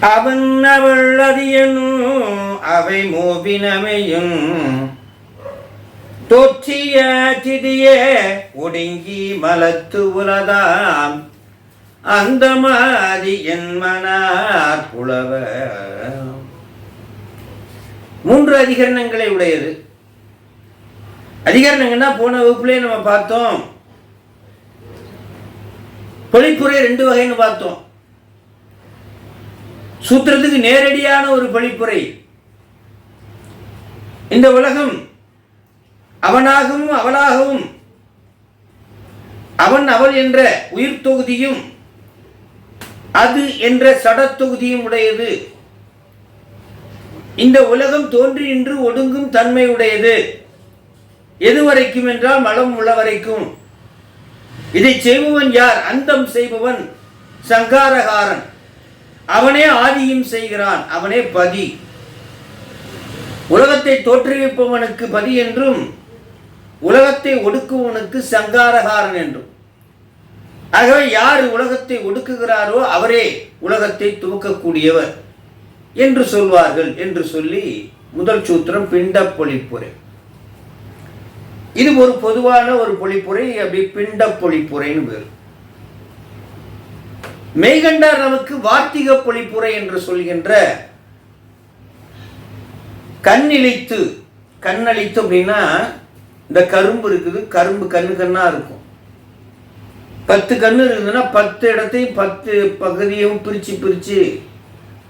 அவன் அவள் அதியனும் அவை மூவினமையும் தோற்றிய திதிய ஒடுங்கி மலத்து உலதாம் அந்த மாதி என் மனார் புலவ. 3 அதிகரணங்களை உடையது. அதிகரணங்கள்னா போன வகுப்புலே நம்ம பார்த்தோம். பொழிப்புரை 2 வகைன்னு பார்த்தோம். சூத்திரத்துக்கு நேரடியான ஒரு பொழிப்புரை. இந்த உலகம் அவனாகவும் அவளாகவும் அவன் அவள் என்ற உயிர் தொகுதியும் அது என்ற சடத்தொகுதியும் உடையது. இந்த உலகம் தோன்றி நின்று ஒடுங்கும் தன்மை உடையது. எதுவரைக்கும் என்றால் மலம் உள்ள வரைக்கும். இதை செய்பவன் யார்? அந்தம் செய்பவன் சங்காரகாரன். அவனே ஆதியும் செய்கிறான். அவனே பதி. உலகத்தை தோற்றுவிப்பவனுக்கு பதி என்றும் உலகத்தை ஒடுக்குவனுக்கு சங்காரகாரன் என்றும். ஆகவே யார் உலகத்தை ஒடுக்குகிறாரோ அவரே உலகத்தை துவக்கக்கூடியவர் என்று சொல்வார்கள் என்று சொல்லி முதல் சூத்திரம் பிண்ட பொழிப்புரை. இது ஒரு பொதுவான ஒரு பொழிப்புரை. அப்படி பிண்ட பொழிப்புரைன்னு பேர். மெய்கண்டார் நமக்கு வார்த்திக பொழிப்புரை என்று சொல்கின்ற கண்ணளித்து. கண்ணளித்து அப்படின்னா இந்த கரும்பு இருக்குது. கரும்பு கண்ணு கண்ணா இருக்கும். 10 கண்ணு இருக்குதுன்னா 10 இடத்தையும் 10 பகுதியும் பிரித்து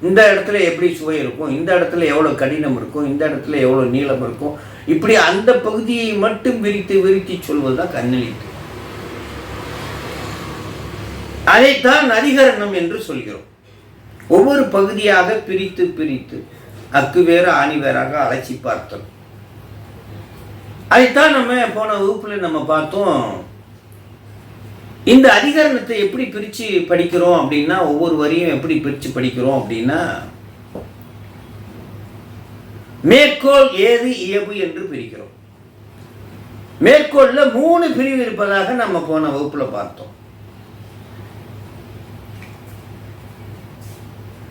இந்த இடத்துல எப்படி சுவை இருக்கும், இந்த இடத்துல எவ்வளோ கடினம் இருக்கும், இந்த இடத்துல எவ்வளோ நீளம் இருக்கும், இப்படி அந்த பகுதியை மட்டும் விரித்து சொல்வதுதான் கண்ணளித்து. அதைத்தான் அதிகரணம் என்று சொல்கிறோம். ஒவ்வொரு பகுதியாக பிரித்து அக்கு வேறு ஆணி வேறாக அழைச்சி பார்த்தோம். அதைத்தான் நம்ம போன வகுப்புல நம்ம பார்த்தோம். இந்த அதிகரணத்தை எப்படி பிரித்து படிக்கிறோம் அப்படின்னா, ஒவ்வொரு வரியும் எப்படி பிரித்து படிக்கிறோம் அப்படின்னா, மேற்கோள் ஏது இயல்பு என்று பிரிக்கிறோம். மேற்கோள்ல 3 பிரிவு இருப்பதாக நம்ம போன வகுப்புல பார்த்தோம்.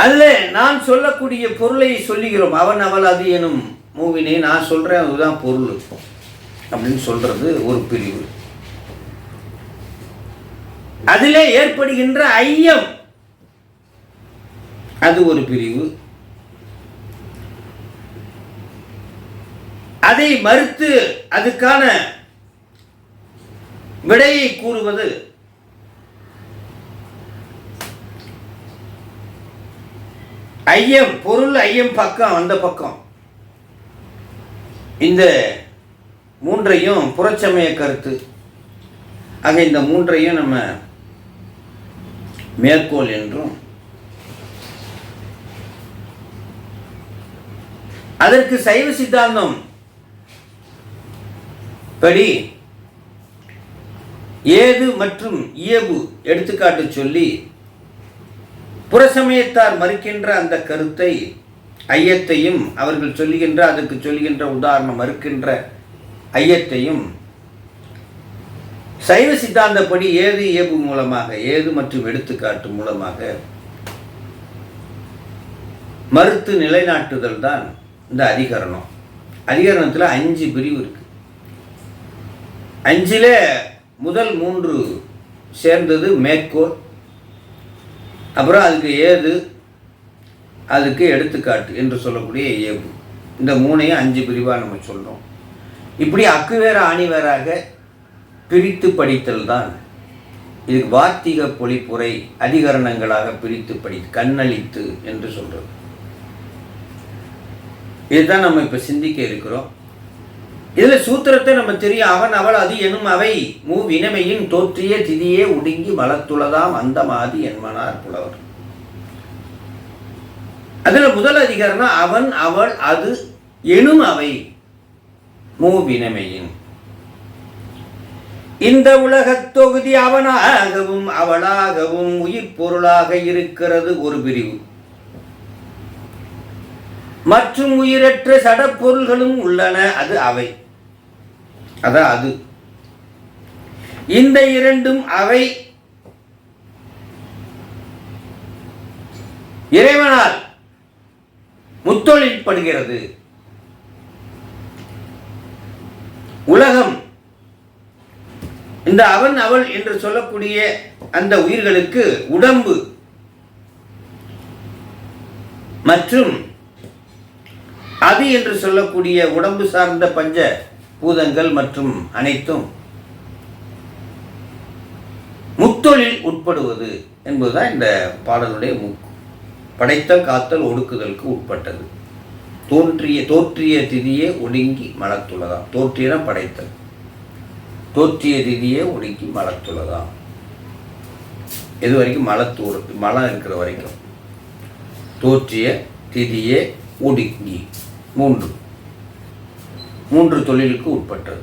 அதுல நான் சொல்லக்கூடிய பொருளை சொல்லுகிறோம். அவன் அவள் அது எனும் மூவினை நான் சொல்றேன், அதுதான் பொருள் அப்படின்னு சொல்றது ஒரு பிரிவு. அதிலே ஏற்படுகின்ற ஐயம் அது ஒரு பிரிவு. அதை மறுத்து அதுக்கான விடையை கூறுவது ஐயம். பொருள் ஐயம் பக்கம், அந்த பக்கம். இந்த 3ஐயும் புறச்சமய கருத்து. ஆக இந்த 3ஐயும் நம்ம மேற்கோள் என்றும், அதற்கு சைவ சித்தாந்தம் படி ஏது மற்றும் இயல்பு எடுத்துக்காட்டு சொல்லி புறசமயத்தார் மறுக்கின்ற அந்த கருத்தை ஐயத்தையும், அவர்கள் சொல்லுகின்ற அதற்கு சொல்லுகின்ற உதாரணம் மறுக்கின்ற ஐயத்தையும் சைவ சித்தாந்தப்படி ஏது இயல்பு மூலமாக, ஏது மற்றும் எடுத்துக்காட்டு மூலமாக மறுத்து நிலைநாட்டுதல் தான் இந்த அதிகரணம். அதிகரணத்தில் 5 பிரிவு இருக்கு. 5ல முதல் 3 சேர்ந்தது மேற்கோள், அப்புறம் அதுக்கு ஏது, அதுக்கு எடுத்துக்காட்டு என்று சொல்லக்கூடிய இயல்பு. இந்த 3ஐயும் 5 பிரிவாக நம்ம சொல்கிறோம். இப்படி அக்கு வேற ஆணி வேறாக பிரித்து படித்தல் தான் இதுக்கு வார்த்திக பொழிப்புரை. அதிகரணங்களாக பிரித்து கண்ணளித்து என்று சொல்றது. இதுதான் நம்ம இப்ப சிந்திக்க இருக்கிறோம். இதுல சூத்திரத்தை நம்ம தெரியும். அவன் அவள் அது எனும் அவை மூவினமையின் தோற்றிய திதியே ஒடுங்கி மலத்துளதாம் அந்த மாதி என்மனார் புலவர். அதுல முதல் அதிகாரம் அவன் அவள் அது எனும் அவை மூவினமையின். இந்த உலகத் தொகுதி அவனாகவும் அவளாகவும் உயிர் பொருளாக இருக்கிறது ஒரு பிரிவு. மற்றும் உயிரற்ற சடப்பொருள்களும் உள்ளன, அது அவை. அதான் அது. இந்த 2ம் அவை இறைவனால் முத்தொழில் படுகிறது. உலகம் இந்த அவன் அவள் என்று சொல்லக்கூடிய அந்த உயிர்களுக்கு உடம்பு மற்றும் அது என்று சொல்லக்கூடிய உடம்பு சார்ந்த பஞ்ச பூதங்கள் மற்றும் அனைத்தும் முத்தொழில் உட்படுவது என்பதுதான் இந்த பாடலுடைய படைத்தல் காத்தல் ஒடுக்குதலுக்கு உட்பட்டது. தோற்றிய திதியே ஒடுங்கி மலத்துள்ளதாம். தோற்றிய படைத்தல், தோற்றிய திதியே ஒடுங்கி மலத்துள்ளதாம். எது வரைக்கும்? மலம் இருக்கிற வரைக்கும். தோற்றிய திதியே ஒடுங்கி மூன்று தொழிலுக்கு உட்பட்டது.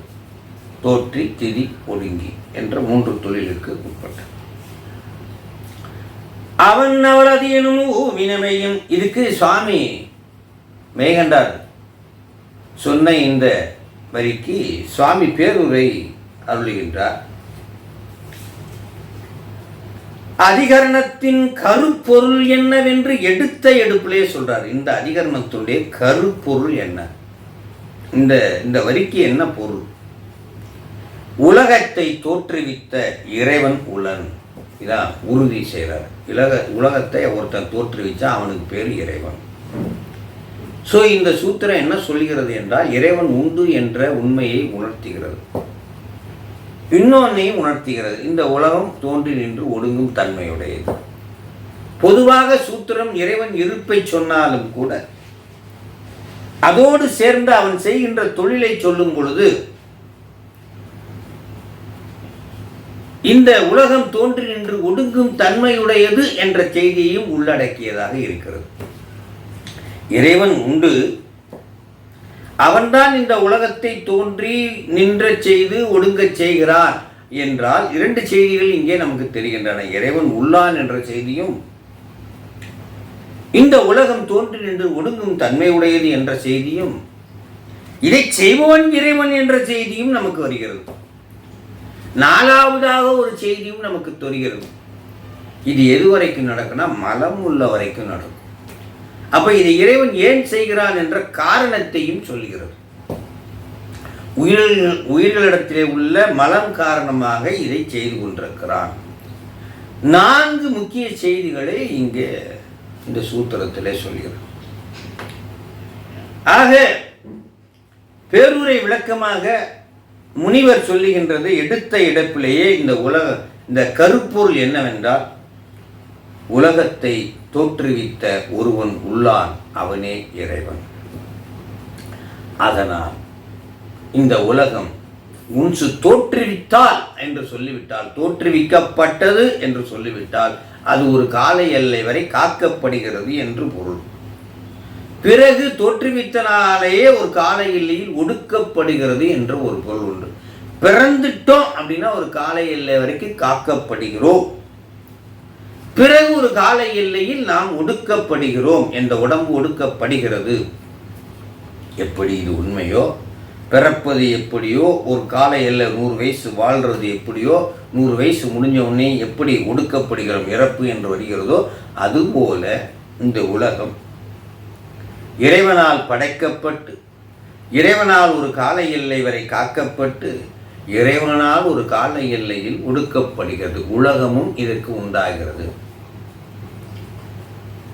தோற்றி திதி ஒடுங்கி என்ற 3 தொழிலுக்கு உட்பட்டது. அவன் அவளது எனும் வினமையும். இதுக்கு சுவாமி மெய்கண்டார் சொன்ன இந்த வரிக்கு சுவாமி பேருரை அருளுகின்றார். அதிகரணத்தின் கருப்பொருள் என்னவென்று எடுத்த எடுப்பிலே சொல்றார். இந்த அதிகரணத்துடைய கருப்பொருள் என்ன? இந்த வரிக்கு என்ன பொருள்? உலகத்தை தோற்றுவித்த இறைவன் உலன். இதான் உறுதி செய்கிறார். உலகத்தை ஒருத்தன் தோற்றுவிச்சா அவனுக்கு பேர் இறைவன். ஸோ இந்த சூத்திரம் என்ன சொல்கிறது என்றால், இறைவன் உண்டு என்ற உண்மையை உணர்த்துகிறது, இன்னொன்னையும் உணர்த்துகிறது. இந்த உலகம் தோன்றி நின்று ஒடுங்கும் தன்மையுடையது. பொதுவாக சூத்திரம் இறைவன் இருப்பை சொன்னாலும் கூட அதோடு சேர்ந்து அவன் செய்கின்ற தொழிலை சொல்லும் பொழுது இந்த உலகம் தோன்றி நின்று ஒடுங்கும் தன்மையுடையது என்ற செய்தியையும் உள்ளடக்கியதாக இருக்கிறது. இறைவன் உண்டு, அவன்தான் இந்த உலகத்தை தோன்றி நின்ற செய்து ஒடுங்கச் செய்கிறான் என்றால் 2 செய்திகள் இங்கே நமக்கு தெரிகின்றன. இறைவன் உள்ளான் என்ற செய்தியும், இந்த உலகம் தோன்றி நின்று ஒடுங்கும் தன்மையுடையது என்ற செய்தியும், இதை செய்பவன் இறைவன் என்ற செய்தியும் நமக்கு வருகிறது. 4வதாக ஒரு செய்தியும் நமக்கு தெரிகிறது. இது எது வரைக்கும் நடக்குன்னா, மலம் உள்ள வரைக்கும் நடக்கும். அப்ப இதை இறைவன் ஏன் செய்கிறான் என்ற காரணத்தையும் சொல்கிறது. உயிர்களிடத்திலே உள்ள மலம் காரணமாக இதை செய்து கொண்டிருக்கிறான். 4 முக்கிய செய்திகளை இங்கே இந்த சூத்திரத்திலே சொல்கிறது. ஆக பேருரை விளக்கமாக முனிவர் சொல்லுகின்றது எடுத்த இடத்திலேயே இந்த கருப்பொருள் என்னவென்றால், உலகத்தை தோற்றுவித்த ஒருவன் உள்ளான், அவனே இறைவன். அதனால் இந்த உலகம் முன்சு தோற்றுவித்தால் என்று சொல்லிவிட்டால், தோற்றுவிக்கப்பட்டது என்று சொல்லிவிட்டால், அது ஒரு கால எல்லை வரை காக்கப்படுகிறது என்று பொருள். பிறகு தோற்றுவித்தனாலேயே ஒரு கால எல்லையில் ஒடுக்கப்படுகிறது என்ற ஒரு பொருள் உண்டு. பிறந்துட்டோம் அப்படின்னா ஒரு கால எல்லை வரைக்கும் காக்கப்படுகிறோம், பிறகு ஒரு கால எல்லையில் நாம் ஒடுக்கப்படுகிறோம், என்ற உடம்பு ஒடுக்கப்படுகிறது. எப்படி இது உண்மையோ, பிறப்பது எப்படியோ, ஒரு கால எல்லை 100 வயசு வாழ்றது எப்படியோ, 100 வயசு முடிஞ்ச உடனே எப்படி ஒடுக்கப்படுகிறோம், இறப்பு என்று வருகிறதோ, அதுபோல இந்த உலகம் இறைவனால் படைக்கப்பட்டு, இறைவனால் ஒரு கால எல்லை வரை காக்கப்பட்டு, இறைவனால் ஒரு கால எல்லையில் ஒடுக்கப்படுகிறது. உலகமும் இதற்கு உண்டாகிறது.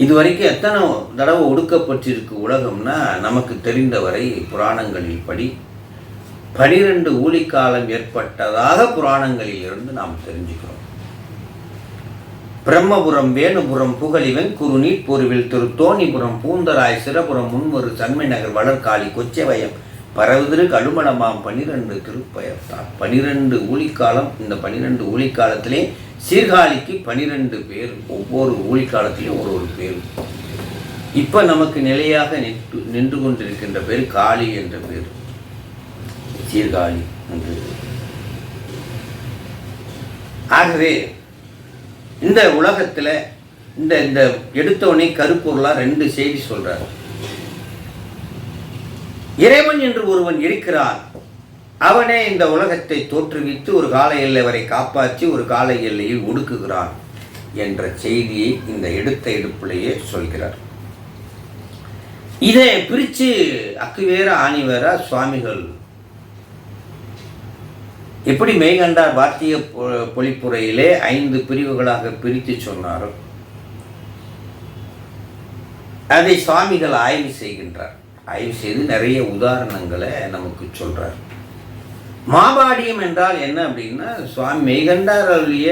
இதுவரைக்கும் எத்தனை தடவை ஒடுக்கப்பட்டிருக்கு உலகம்னா, நமக்கு தெரிந்தவரை புராணங்களில் படி 12 ஊழிக்காலம் ஏற்பட்டதாக புராணங்களில் இருந்து நாம் தெரிஞ்சுக்கிறோம். பிரம்மபுரம், வேணுபுரம், புகழிவன், குறுநீட் பொருவில், திருத்தோணிபுரம், பூந்தராய், சிரபுரம், முன்வரு, சண்மை நகர், வளர்காளி, கொச்சவயம், பரவுதிரு, கழுமணமாம் 12 திருப்பயர்தான். 12 ஊழிக்காலம். இந்த 12 ஊழிக்காலத்திலே சீர்காழிக்கு 12 பேர். ஒவ்வொரு ஊழிக்காலத்திலையும் ஒரு பேர். இப்போ நமக்கு நிலையாக நின்று கொண்டிருக்கின்ற பேர் காளி என்ற பேர், சீர்காழி என்று. ஆகவே இந்த உலகத்தில் இந்த எடுத்தவனை கருப்பொருளாக 2 செய்தி சொல்றார். இறைவன் என்று ஒருவன் இருக்கிறான், அவனே இந்த உலகத்தை தோற்றுவித்து ஒரு கால எல்லை வரை காப்பாற்றி ஒரு கால எல்லையில் ஒடுக்குகிறான் என்ற செய்தியை இந்த எடுத்த எடுப்பிலேயே சொல்கிறார். இதை பிரித்து அக்குவேர ஆணிவேர சுவாமிகள் எப்படி மெய்கண்டார் வாத்திய பொழிப்புரையிலே 5 பிரிவுகளாக பிரித்து சொன்னாரோ அதை சுவாமிகள் ஆய்வு செய்கின்றார். ஆய்வு செய்து நிறைய உதாரணங்களை நமக்கு சொல்றார். மாபாடியம் என்றால் என்ன அப்படின்னா, சுவாமி மெய்கண்டார் அருளிய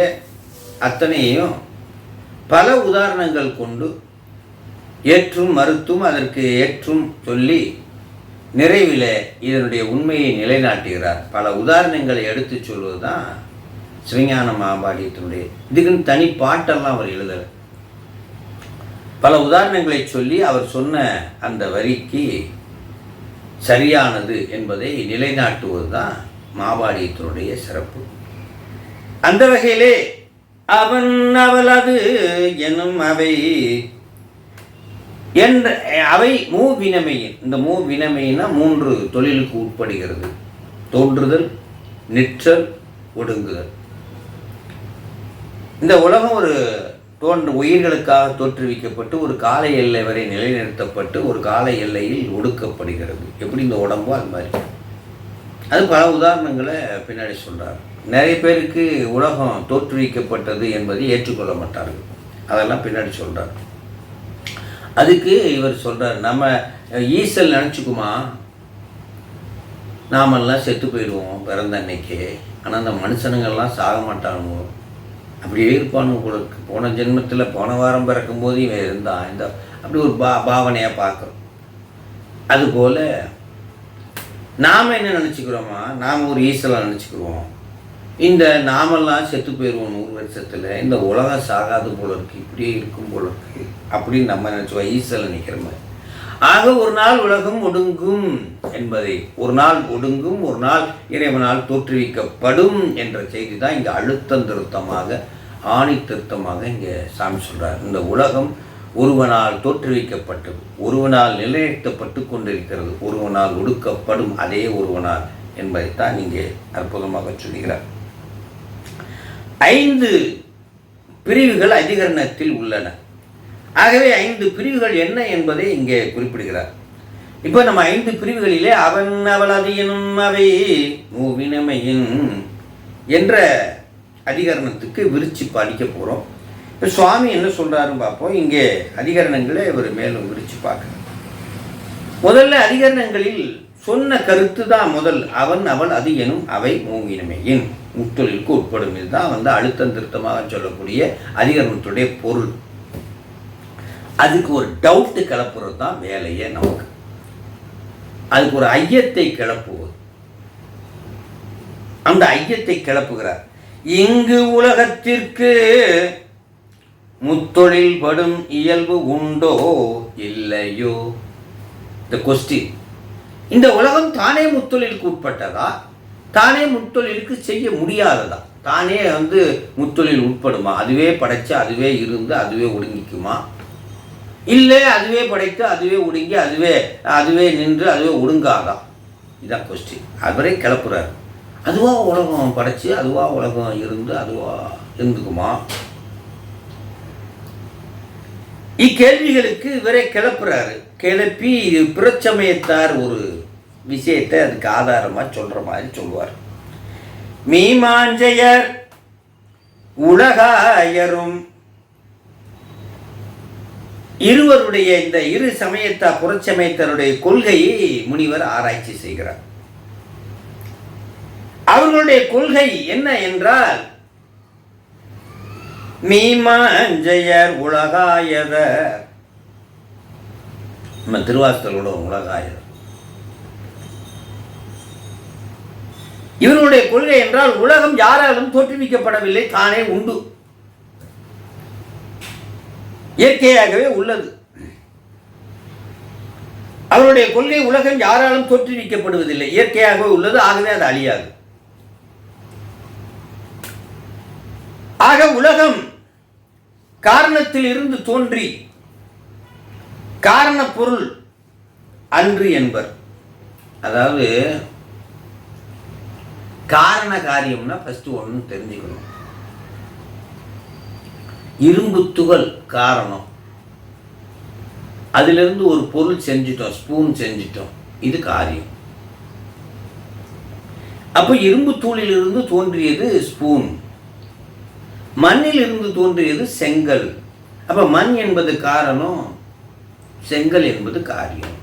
அத்தனையும் பல உதாரணங்கள் கொண்டு ஏற்றும் மறுத்தும் அதற்கு ஏற்றும் சொல்லி நிறைவில் இதனுடைய உண்மையை நிலைநாட்டுகிறார். பல உதாரணங்களை எடுத்து சொல்வது தான் சிவஞான மாபாடியத்தினுடைய. இதுக்குன்னு தனி பாட்டெல்லாம் அவர் எழுதலை. பல உதாரணங்களை சொல்லி அவர் சொன்ன அந்த வரிக்கு சரியானது என்பதை நிலைநாட்டுவது தான் மாபாடியத்தினுடைய சிறப்பு. அந்த வகையிலே அவன் அவள் அது எனும் அவை என்ற அவை மூவினமையின், இந்த மூவினமையினா 3 தொழிலுக்கு உட்படுகிறது. தோன்றுதல், நிற்றல், ஒடுங்குதல். இந்த உலகம் ஒரு உயிர்களுக்காக தோற்றுவிக்கப்பட்டு ஒரு கால எல்லை வரை நிலைநிறுத்தப்பட்டு ஒரு கால எல்லையில் ஒடுக்கப்படுகிறது. எப்படி இந்த உடம்போ அது மாதிரி. அது பல உதாரணங்களை பின்னாடி சொல்கிறார். நிறைய பேருக்கு உலகம் தோற்றுவிக்கப்பட்டது என்பதை ஏற்றுக்கொள்ள மாட்டார்கள். அதெல்லாம் பின்னாடி சொல்கிறார். அதுக்கு இவர் சொல்கிறார், நம்ம ஈசல் நினச்சிக்குமா நாமெல்லாம் செத்து போயிடுவோம் பிறந்த அன்னைக்கு, ஆனால் அந்த மனுஷனுங்கள்லாம் சாக மாட்டானுங்க, அப்படியே இருப்பானுங்க கூட. போன ஜென்மத்தில் போன வாரம் பிறக்கும்போது இவன் இருந்தான், இந்த அப்படி ஒரு பாவனையாக பார்க்குறோம். அதுபோல் நாம் என்ன நினச்சிக்கிறோமா, நாம் ஒரு ஈசலாக நினச்சிக்கிறோம். இந்த நாமெல்லாம் செத்து போயிடுவோம் 100 வருஷத்தில், இந்த உலகம் சாகாது போல இருக்குது, இப்படியே இருக்கும் போல இருக்குது அப்படின்னு நம்ம நினச்சோம், ஈசலை நிற்கிற மாதிரி. ஆக ஒரு நாள் உலகம் ஒடுங்கும் என்பதை, ஒரு நாள் ஒடுங்கும், ஒரு நாள் இறைவனால் தோற்றுவிக்கப்படும் என்ற செய்தி தான் இங்கே அழுத்தம் திருத்தமாக, ஆணி திருத்தமாக இங்கே சாமி சொல்கிறார். இந்த உலகம் ஒருவனால் தோற்றுவிக்கப்பட்டது, ஒருவனால் நிலைநிறுத்தப்பட்டு கொண்டிருக்கிறது, ஒருவனால் ஒடுக்கப்படும், அதே ஒருவனால் என்பதைத்தான் இங்கே அற்புதமாக சொல்கிறார். 5 பிரிவுகள் அதிகரணத்தில் உள்ளன. ஆகவே 5 பிரிவுகள் என்ன என்பதை இங்கே குறிப்பிடுகிறார். இப்போ நம்ம 5 பிரிவுகளிலே அவன் அவள் அது எனும் அவை மூவினமையின் என்ற அதிகரணத்துக்கு விரிச்சு படிக்க போகிறோம். இப்போ சுவாமி என்ன சொல்கிறாருன்னு பார்ப்போம். இங்கே அதிகரணங்களை இவர் மேலும் விரிச்சு பார்க்கணும். முதல்ல அதிகரணங்களில் சொன்ன கருத்து தான் முதல். அவன் அவள் அது எனும் அவை மூவினமையின் முத்தொழிலுக்கு உட்படும். இதுதான் அழுத்தம் திருத்தமாக சொல்லக்கூடிய அதிகரணத்துடைய பொருள். அதுக்கு ஒரு டவுட்டு கிளப்புறது தான் வேலையே நமக்கு. அதுக்கு ஒரு ஐயத்தை கிளப்புவது. அந்த ஐயத்தை கிளப்புகிறார். இங்கு உலகத்திற்கு முத்தொழில் படும் இயல்பு உண்டோ இல்லையோ? இந்த கொஸ்டின். இந்த உலகம் தானே முத்தொழிலுக்கு உட்பட்டதா, தானே முத்தொழிலுக்கு செய்ய முடியாததா? தானே முத்தொழில் உட்படுமா? அதுவே படைச்சு அதுவே இருந்து அதுவே ஒடுங்கிக்குமா? இல்லை அதுவே படைத்து அதுவே ஒடுங்கி அதுவே நின்று அதுவே ஒடுங்காதா? இதுதான் கொஸ்டின். அவரே கிளப்புறாரு. அதுவா உலகம் படைச்சு அதுவா உலகம் இருந்து அதுவா இருந்துக்குமா? இக்கேள்விகளுக்கு இவரே கிளப்புறாரு. கிளப்பி பிறச்சமயத்தார் ஒரு விஷயத்தை அதுக்கு ஆதாரமாக சொல்கிற மாதிரி சொல்லுவார். மீமாஞ்சையர் உலகாயரும் இருவருடைய இந்த இரு சமயத்தார் புறச்சமயத்தருடைய கொள்கையை முனிவர் ஆராய்ச்சி செய்கிறார். அவர்களுடைய கொள்கை என்ன என்றால், மீமாஞ்சையர் உலகாயவர், நம்ம திருவாசகரோட உலகாயர். இவருடைய கொள்கை என்றால் உலகம் யாராலும் தோற்றுவிக்கப்படவில்லை, தானே உண்டு, இயற்கையாகவே உள்ளது. அவருடைய கொள்கை உலகம் யாராலும் தோற்றுவிக்கப்படுவதில்லை, இயற்கையாகவே உள்ளது, ஆகவே அது அழியாது. ஆக உலகம் காரணத்தில் இருந்து தோன்றி காரண பொருள் அன்று என்பர். அதாவது காரண காரியம்னா ஃபர்ஸ்ட் ஒன்று தெரிஞ்சுக்கணும். இரும்பு துகள் காரணம், அதிலிருந்து ஒரு பொருள் செஞ்சிட்டோம், ஸ்பூன் செஞ்சிட்டோம், இது காரியம். அப்போ இரும்பு தூளிலிருந்து தோன்றியது ஸ்பூன், மண்ணில் இருந்து தோன்றியது செங்கல். அப்போ மண் என்பது காரணம், செங்கல் என்பது காரியம்.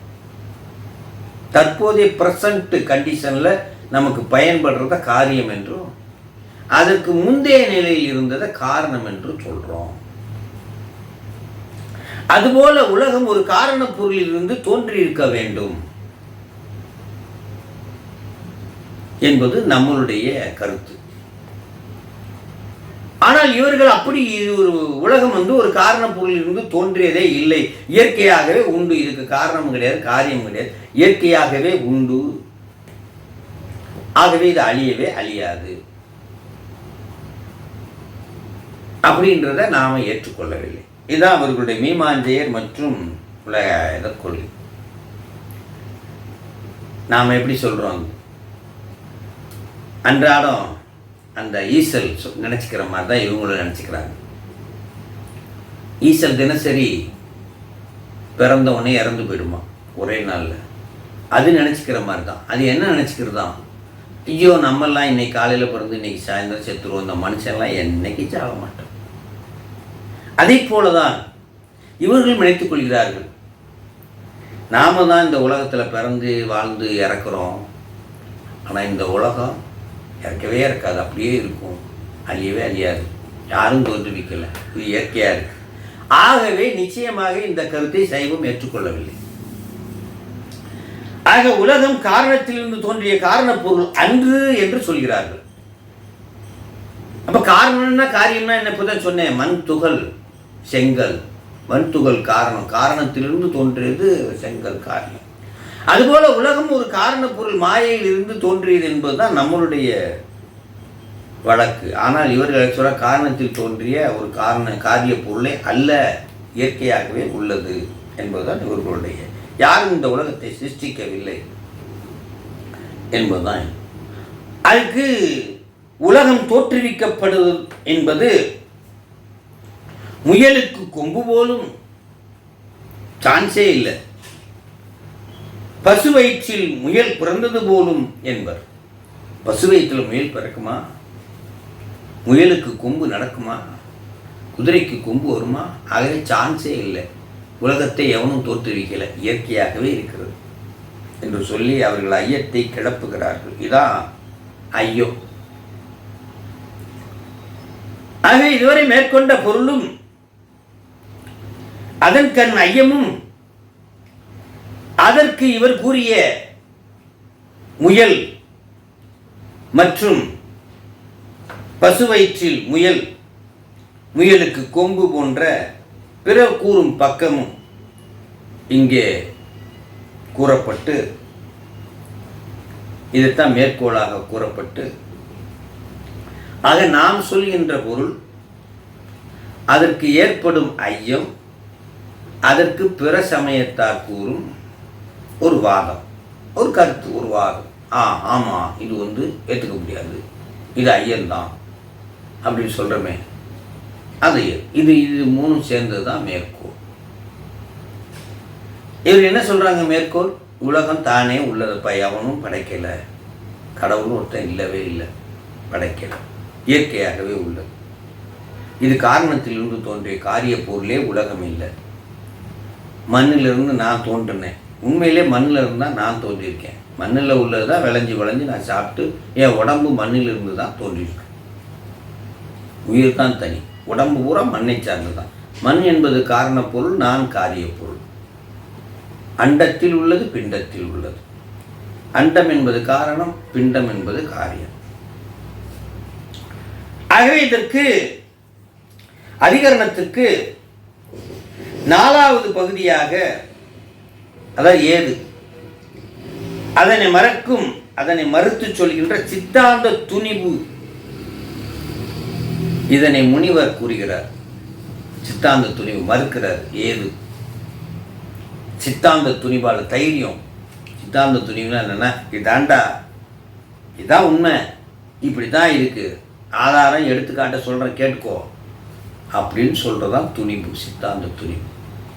தற்போதைய ப்ரெசண்ட் கண்டிஷனில் நமக்கு பயன்படுறத காரியம் என்றும், அதற்கு முந்தைய நிலையில் இருந்ததை காரணம் என்று சொல்கிறோம். அதுபோல உலகம் ஒரு காரண பொருளிலிருந்து தோன்றியிருக்க வேண்டும் என்பது நம்மளுடைய கருத்து. ஆனால் இவர்கள் அப்படி ஒரு உலகம் ஒரு காரண பொருளிலிருந்து தோன்றியதே இல்லை, இயற்கையாகவே உண்டு, இதுக்கு காரணம் கிடையாது, காரியம் கிடையாது, இயற்கையாகவே உண்டு, ஆகவே இது அழியவே அழியாது அப்படின்றத நாம ஏற்றுக்கொள்ளவில்லை. இதுதான் அவர்களுடைய மீமாஞ்சையர் மற்றும் உலக கொள்கை. நாம் எப்படி சொல்கிறோம், அன்றாடம் அந்த ஈசல் நினச்சிக்கிற மாதிரி தான் இவங்களும் நினச்சிக்கிறாங்க. ஈசல் தினசரி பிறந்த உடனே இறந்து போயிடுமா ஒரே நாளில், அது நினச்சிக்கிற மாதிரி தான். அது என்ன நினச்சிக்கிறதா, ஐயோ நம்மெல்லாம் இன்னைக்கு காலையில் பிறந்து இன்னைக்கு சாயந்தரம் செத்துருவோம், இந்த மனுஷன்லாம் என்னைக்கு சாக மாட்டோம். அதே போல தான் இவர்கள் நினைத்துக் கொள்கிறார்கள், நாம தான் இந்த உலகத்தில் பிறந்து வாழ்ந்து இறக்குறோம், ஆனால் இந்த உலகம் இறக்கவே இருக்காது, அப்படியே இருக்கும், அழியவே அழியாது, யாரும் தோன்றுவிக்கலை, இது இயற்கையாக இருக்கு. ஆகவே நிச்சயமாக இந்த கருத்தை சைவம் ஏற்றுக்கொள்ளவில்லை. ஆக உலகம் காரணத்திலிருந்து தோன்றிய காரண பொருள் அன்று என்று சொல்கிறார்கள். அப்ப காரணம்னா காரியம்னா என்ன, இப்பதான் சொன்னேன், மண் துகள் செங்கல், மண் துகள் காரணம், காரணத்திலிருந்து தோன்றியது செங்கல் காரியம். அதுபோல உலகம் ஒரு காரண பொருள் மாயையில் இருந்து தோன்றியது என்பதுதான் நம்மளுடைய வழக்கு. ஆனால் இவர்கள் சொல்ல காரணத்தில் தோன்றிய ஒரு காரிய பொருளே அல்ல, இயற்கையாகவே உள்ளது என்பதுதான் இவர்களுடைய, யாரும் இந்த உலகத்தை சிருஷ்டிக்கவில்லை என்பதுதான். அதுக்கு உலகம் தோற்றுவிக்கப்படுவது என்பது முயலுக்கு கொம்பு போலும் சான்ஸே இல்லை, பசு வயிற்றில் முயல் பிறந்தது போலும் என்பர். பசு வயிற்றில் முயல் பிறக்குமா, முயலுக்கு கொம்பு நடக்குமா, குதிரைக்கு கொம்பு வருமா, ஆகவே சான்ஸே இல்லை, உலகத்தை எவனும் தோற்றுவிக்கலை, இயற்கையாகவே இருக்கிறது என்று சொல்லி அவர்கள் ஐயத்தை கிளப்புகிறார்கள். இதான் ஐயோ. ஆக இதுவரை மேற்கொண்ட பொருளும் அதன் கண் ஐயமும் அதற்கு இவர் கூறிய முயல் மற்றும் பசு வயிற்றில் முயல், முயலுக்கு கொம்பு போன்ற பிற கூறும் பக்கமும் இங்கே கூறப்பட்டு, இதைத்தான் மேற்கோளாக கூறப்பட்டு, ஆக நாம் சொல்கின்ற பொருள், அதற்கு ஏற்படும் ஐயம், அதற்கு பிற சமயத்தார் கூறும் ஒரு வாதம், ஒரு கருத்து, ஒரு வாதம், ஆமாம் இது ஏற்றுக்க முடியாது, இது ஐயன்தான் அப்படின்னு சொல்கிறோமே, அது இது மூணும் சேர்ந்தது தான் மேற்கோள். இவர் என்ன சொல்கிறாங்க மேற்கோள், உலகம் தானே உள்ளது, எவனும் படைக்கலை, கடவுளும் ஒருத்தன் இல்லவே இல்லை, படைக்கலை, இயற்கையாகவே உள்ளது, இது காரணத்திலிருந்து தோன்றிய காரிய பொருளே உலகம் இல்லை, மண்ணிலிருந்து நான் தோன்றினேன், உண்மையிலே மண்ணில் இருந்தால் நான் தோன்றியிருக்கேன், மண்ணில் உள்ளது தான் விளைஞ்சி நான் சாப்பிட்டு, என் உடம்பு மண்ணில் இருந்து தான் தோன்றியிருக்கேன், உயிர் தான் தனி, உடம்பு பூரா மண்ணை சார்ந்து தான், மண் என்பது காரண பொருள், நான் காரிய பொருள், அண்டத்தில் உள்ளது பிண்டத்தில் உள்ளது, அண்டம் என்பது காரணம், பிண்டம் என்பது காரியம். ஆகவே இதற்கு அதிகரணத்துக்கு 4வது பகுதியாக, அதாவது ஏது, அதனை மறுத்து சொல்கின்ற சித்தாந்த துணிவு, இதனை முனிவர் கூறுகிறார். சித்தாந்த துணிவு மறுக்கிறார். ஏது சித்தாந்த துணிவால தைரியம். சித்தாந்த துணிவுனா என்னன்னா, இதாண்டா, இதான் உண்மை, இப்படி தான் இருக்கு, ஆதாரம் எடுத்துக்காட்ட சொல்கிறேன் கேட்டுக்கோ அப்படின்னு சொல்கிறதான் துணிவு, சித்தாந்த துணிவு.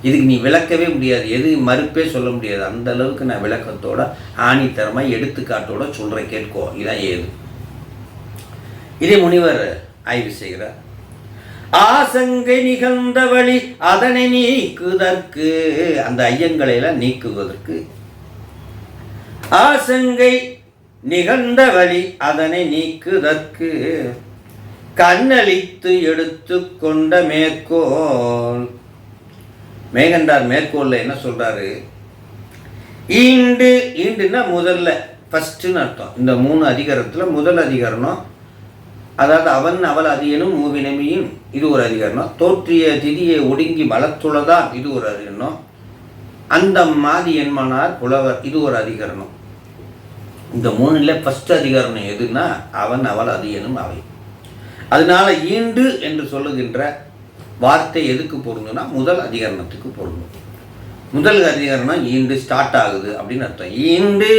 இதுக்கு நீ விளக்கவே முடியாது, எது மறுப்பே சொல்ல முடியாது. அந்த அளவுக்கு நான் விளக்கத்தோட ஆணித்தரமாக எடுத்துக்காட்டோட சொல்கிறேன், கேட்கோ. இதான் ஏது. இதே முனிவர் ஆய்வு செய்கிறார். ஆசங்கை நிகழ்ந்த வழி அதனை நீக்குதற்கு, அந்த ஐயங்களை எல்லாம் நீக்குவதற்கு, ஆசங்கை நிகழ்ந்த வழி அதனை நீக்குதற்கு கண்ணளித்து எடுத்து கொண்ட மேற்கோள். மேகண்டார் மேற்கோளில் என்ன சொல்றாரு? ஈண்டுன்னா முதல்ல, ஃபர்ஸ்ட்னு அர்த்தம். இந்த 3 அதிகாரத்தில் முதல் அதிகாரம், அதாவது அவன் அவள் அது எனும் மூவினமையும், இது ஒரு அதிகாரம். தோற்றிய திதியை ஒடுங்கி வளத்துள்ளதான், இது ஒரு அதிகாரம். அந்த மாதி என்மனார் புலவர், இது ஒரு அதிகாரம். இந்த 3ல் ஃபர்ஸ்ட் அதிகாரம் எதுன்னா அவன் அவள் அது எனும் அவை. அதனால ஈண்டு என்று சொல்லுகின்ற வார்த்தை எதுக்கு பொருந்துன்னா முதல் அதிகரணத்துக்கு பொருந்தும். முதல் அதிகரணம் ஈண்டு ஸ்டார்ட் ஆகுது அப்படின்னு அர்த்தம். ஈண்டு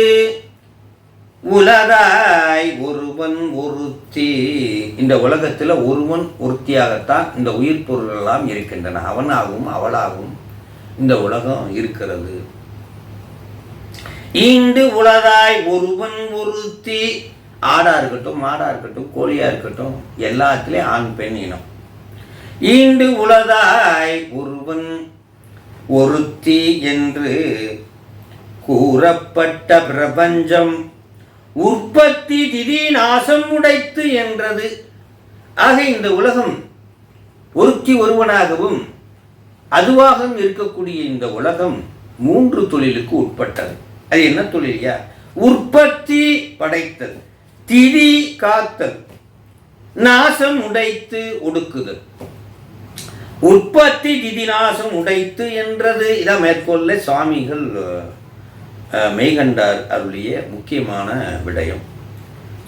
உலதாய் ஒருவன் ஒருத்தி, இந்த உலகத்தில் ஒருவன் ஒருத்தியாகத்தான் இந்த உயிர் பொருள் எல்லாம் இருக்கின்றன. அவனாகவும் அவளாகவும் இந்த உலகம் இருக்கிறது. ஈண்டு உலதாய் ஒருவன் ஒருத்தி, ஆடா இருக்கட்டும், மாடா இருக்கட்டும், கோழியா இருக்கட்டும், எல்லாத்துலேயும் ஆண் பெண் இனம். ஈண்டு உலதாய் ஒருவன் ஒருத்தி என்று கூறப்பட்ட பிரபஞ்சம் உற்பத்தி திதி நாசம் உடைத்து என்றது. ஆக இந்த உலகம் ஒருத்தி ஒருவனாகவும் அதுவாகவும் இருக்கக்கூடிய இந்த உலகம் 3 தொழிலுக்கு உட்பட்டது. அது என்ன தொழிலையா? உற்பத்தி படைத்தல், திதி காத்தல், நாசம் உடைத்து ஒடுக்குதல். உற்பத்தி திதி நாசம் உடைத்து என்றது. இதான் மேற்கொள்ள சுவாமிகள் மெய்கண்டார் அருளிய முக்கியமான விடயம்.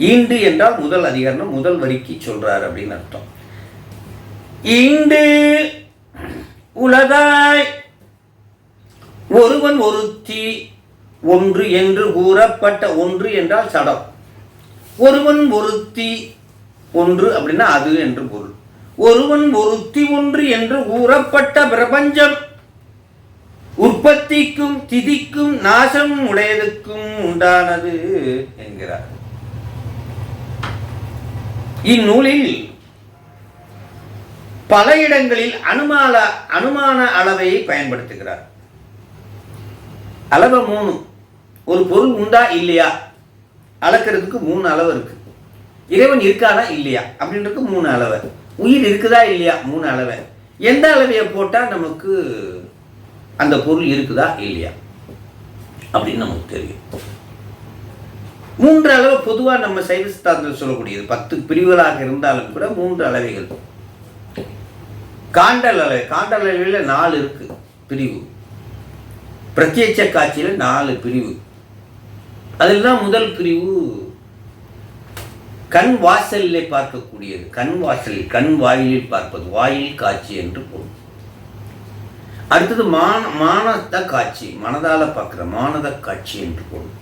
ஈண்டு என்றால் முதல் அதிகாரம், முதல் வரிக்கு சொல்றார் அப்படின்னு அர்த்தம். ஈண்டு உலதாய் ஒருவன் ஒருத்தி ஒன்று என்று கூறப்பட்ட, ஒன்று என்றால் சடம், ஒருவன் ஒருத்தி ஒன்று அப்படின்னா அது என்று பொருள். ஒருவன் ஒருத்தி ஒன்று என்று கூறப்பட்ட பிரபஞ்சம் உற்பத்திக்கும் திதிக்கும் நாசம் உடையதுக்கும் உண்டானது என்கிறார். இந்நூலில் பல இடங்களில் அனுமான அளவை பயன்படுத்துகிறார். அளவு 3. ஒரு பொருள் உண்டா இல்லையா அளக்கிறதுக்கு 3 அளவு இருக்கு. இறைவன் இருக்காதா இல்லையா அப்படின்றதுக்கு 3 அளவு. உயிர் இருக்குதா இல்லையா 3 அளவை. எந்த அளவையை போட்டால் நமக்கு அந்த பொருள் இருக்குதா இல்லையா அப்படின்னு நமக்கு தெரியும். 3 அளவு பொதுவாக நம்ம சைவ சித்தாந்தத்தில் சொல்லக்கூடியது. 10 பிரிவுகளாக இருந்தாலும் கூட 3 அளவைகள். காண்டல் அளவை, காண்டல் அளவையில் 4 இருக்கு பிரிவு. பிரத்யட்ச காட்சியில் 4 பிரிவு. அதில் தான் முதல் பிரிவு கண் வாசலில் பார்க்கக்கூடியது. கண் வாசலில், கண் வாயிலில் பார்ப்பது, வாயில் காட்சி என்று பொருள். அடுத்தது மானத காட்சி, மனதால பார்க்கிற மானத காட்சி என்று பொருள்.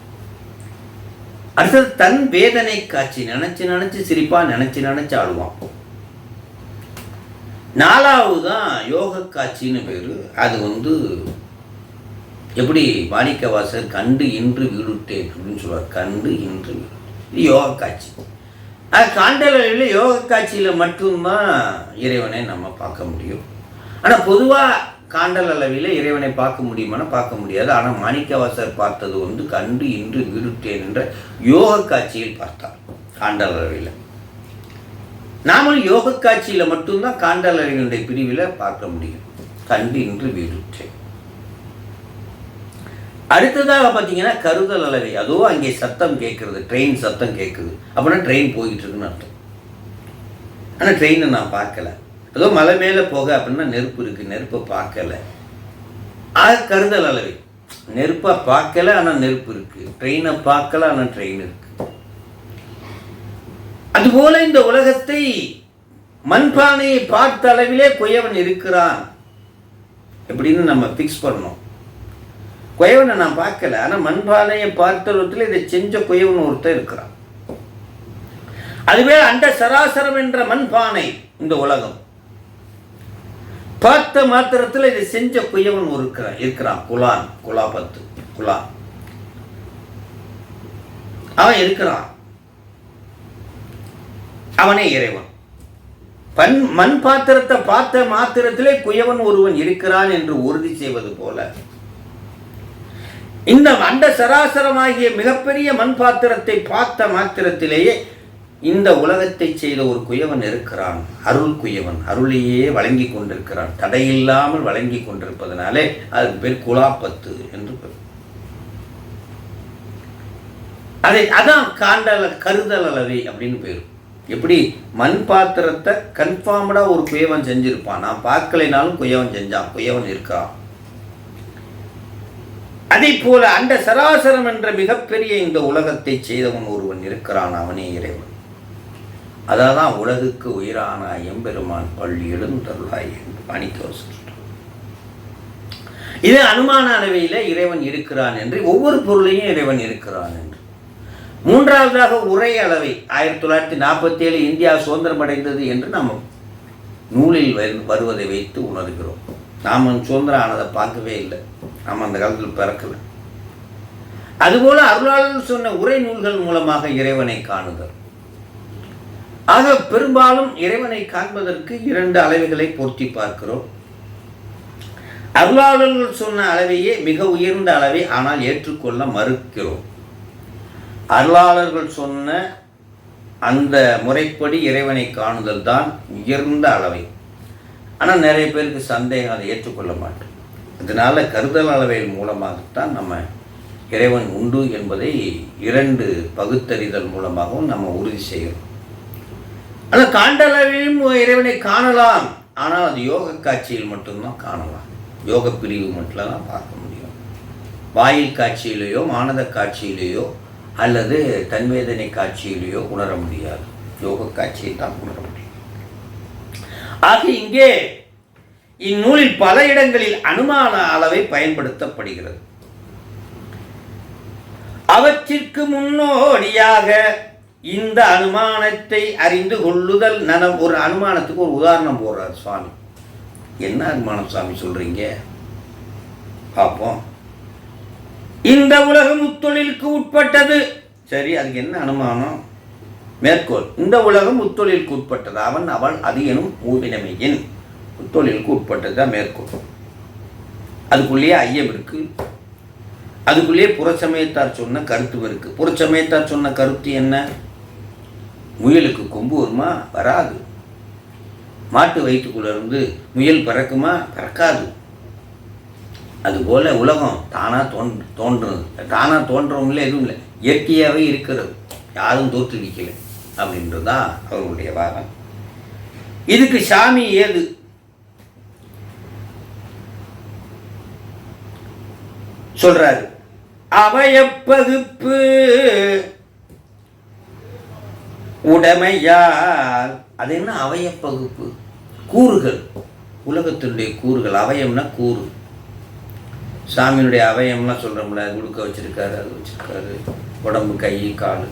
அடுத்தது தன் வேதனை காட்சி, நினைச்சு நினைச்சு சிரிப்பான், நினைச்சு நினைச்சு ஆடுவான். 4வது தான் யோக காட்சின்னு பேரு. அது எப்படி மாணிக்கவாசர் கண்டு இன்று வீடுட்டேன் அப்படின்னு சொல்லுவார். கண்டு இன்று இது யோக காட்சி. காண்டலில் யோக காட்சியில் மட்டும்தான் இறைவனை நம்ம பார்க்க முடியும். ஆனால் பொதுவாக காண்டல் அளவில் இறைவனை பார்க்க முடியுமானா பார்க்க முடியாது. ஆனால் மாணிக்கவாசர் பார்த்தது கண்டு இன்று வீடுட்டேன் என்ற யோக காட்சியில் பார்த்தார் காண்டல் அளவில். நாமளும் யோக காட்சியில் மட்டும்தான் காண்டல் அளவினுடைய பிரிவில் பார்க்க முடியும். கண்டு இன்று வீடுட்டேன். அடுத்ததாக பார்த்தீங்கன்னா கருதல் அளவை. அதுவும் அங்கே சத்தம் கேட்குறது, ட்ரெயின் சத்தம் கேட்குது அப்படின்னா ட்ரெயின் போய்கிட்டு இருக்குன்னு அர்த்தம். ஆனால் ட்ரெயினை நான் பார்க்கல. அதோ மலை மேலே போக அப்படின்னா நெருப்பு இருக்குது, நெருப்பை பார்க்கல. அது கருதல் அளவை. நெருப்பை பார்க்கல ஆனால் நெருப்பு இருக்குது, ட்ரெயினை பார்க்கல ஆனால் ட்ரெயின் இருக்கு. அதுபோல இந்த உலகத்தை மண்பானையை பார்த்த அளவிலே குயவன் இருக்கிறான் எப்படின்னு நம்ம ஃபிக்ஸ் பண்ணணும். குயவனை நான் பார்க்கல, ஆனால் மண்பானையை பார்த்தவற்றில் இதை செஞ்ச குயவன் ஒருத்தர் இருக்கிறான். அதுவே அண்ட சராசரம் என்ற மண்பானை இந்த உலகம். பார்த்த மாத்திரத்தில் இதை செஞ்ச குயவன் இருக்கிறான். குலாபத்து அவன் இருக்கிறான். அவனே இறைவன். மண் பாத்திரத்தை பார்த்த மாத்திரத்திலே குயவன் ஒருவன் இருக்கிறான் என்று உறுதி செய்வது போல இந்த அண்ட சராசரமாகிய மிகப்பெரிய மண் பாத்திரத்தை பார்த்த மாத்திரத்திலேயே இந்த உலகத்தை செய்த ஒரு குயவன் இருக்கிறான். அருள் குயவன், அருளையே வழங்கி கொண்டிருக்கிறான். தடையில்லாமல் வழங்கி கொண்டிருப்பதனாலே அதுக்கு பேர் குலாப்பத்து என்று பேர். அதான் கருதல் அளவை அப்படின்னு பேர். எப்படி மண் பாத்திரத்தை கன்ஃபார்ம்டா ஒரு குயவன் செஞ்சிருப்பான். நான் பார்க்கலைனாலும் குயவன் செஞ்சான், குயவன் இருக்கான். அதே போல அண்ட சராசரம் என்ற மிகப்பெரிய இந்த உலகத்தை செய்தவன் ஒருவன் இருக்கிறான். அவனே இறைவன். அதான் உலகுக்கு உயிரான எம்பெருமான் பள்ளி எழுந்தருளாய் என்று மாணிக்கவாசகர். இது அனுமான அளவையில இறைவன் இருக்கிறான் என்று, ஒவ்வொரு பொருளையும் இறைவன் இருக்கிறான் என்று. மூன்றாவதாக உரை அளவை 1947 இந்தியா சுதந்திரம் அடைந்தது என்று நாம் நூலில் வருவதை வைத்து உணர்கிறோம். நாம் சுதந்திரம் ஆனதை பார்க்கவே இல்லை. நாம் அந்த காலத்தில் பிறக்கல. அதுபோல அருளாளர் சொன்ன உரை நூல்கள் மூலமாக இறைவனை காணுதல். ஆக பெரும்பாலும் இறைவனை காண்பதற்கு 2 அளவைகளை பொருத்தி பார்க்கிறோம். அருளாளர்கள் சொன்ன அளவையே மிக உயர்ந்த அளவை, ஆனால் ஏற்றுக்கொள்ள மறுக்கிறோம். அருளாளர்கள் சொன்ன அந்த முறைப்படி இறைவனை காணுதல் தான் உயர்ந்த அளவை. ஆனால் நிறைய பேருக்கு சந்தேகம், அதை ஏற்றுக்கொள்ள மாட்டோம். அதனால கருதல் அளவையின் மூலமாகத்தான் நம்ம இறைவன் உண்டு என்பதை 2 பகுத்தறிதல் மூலமாகவும் நம்ம உறுதி செய்கிறோம். ஆனால் காண்டளவையும் இறைவனை காணலாம். ஆனால் அது யோக காட்சியில் மட்டும்தான் காணலாம். யோக பிரிவு மட்டும்தான் பார்க்க முடியும். வாயில் காட்சியிலேயோ மானத காட்சியிலேயோ அல்லது தன்வேதனை காட்சியிலேயோ உணர முடியாது. யோக காட்சியை தான் உணர முடியும். ஆக இங்கே இந்நூலில் பல இடங்களில் அனுமான அளவை பயன்படுத்தப்படுகிறது. அவற்றிற்கு முன்னோடியாக இந்த அனுமானத்தை அறிந்து கொள்ளுதல் ஒரு அனுமானத்துக்கு ஒரு உதாரணம் போடுறார் சுவாமி. என்ன அனுமானம் சுவாமி சொல்றீங்க பார்ப்போம். இந்த உலகம் முத்தொழிலுக்கு உட்பட்டது. சரி, அதுக்கு என்ன அனுமானம்? மேற்கோள்: இந்த உலகம் முத்தொழிலுக்கு உட்பட்டது. அவன் அவள் அது எனும் மூவினமையின் முத்தொழிலுக்கு உட்பட்டதுதான் மேற்கோள். அதுக்குள்ளேயே ஐயம் இருக்கு. அதுக்குள்ளேயே புறச்சமயத்தார் சொன்ன கருத்து இருக்கு. புறச்சமயத்தார் சொன்ன கருத்து என்ன? முயலுக்கு கொம்பு வருமா? வராது. மாட்டு வயிற்றுக்குள்ள இருந்து முயல் பிறக்குமா? பிறக்காது. அதுபோல உலகம் தானா தோன்றுறது. தானா தோன்றவங்களே எதுவும் இல்லை, இயற்கையாகவே இருக்கிறது, யாரும் தோற்றுவிக்கலை அப்படின்றதுதான் அவர்களுடைய வாதம். இதுக்கு சாமி ஏது? சொல்றாரு, அவயப்பகுப்பு உடைமையால். அது என்ன அவயப்பகுப்பு? கூறுகள், உலகத்தினுடைய கூறுகள். அவயம்னா கூறு. சாமியினுடைய அவயம்லாம் சொல்கிறோம்ல, உடுக்க வச்சிருக்காரு, அது வச்சிருக்காரு, உடம்பு, கை, கால்.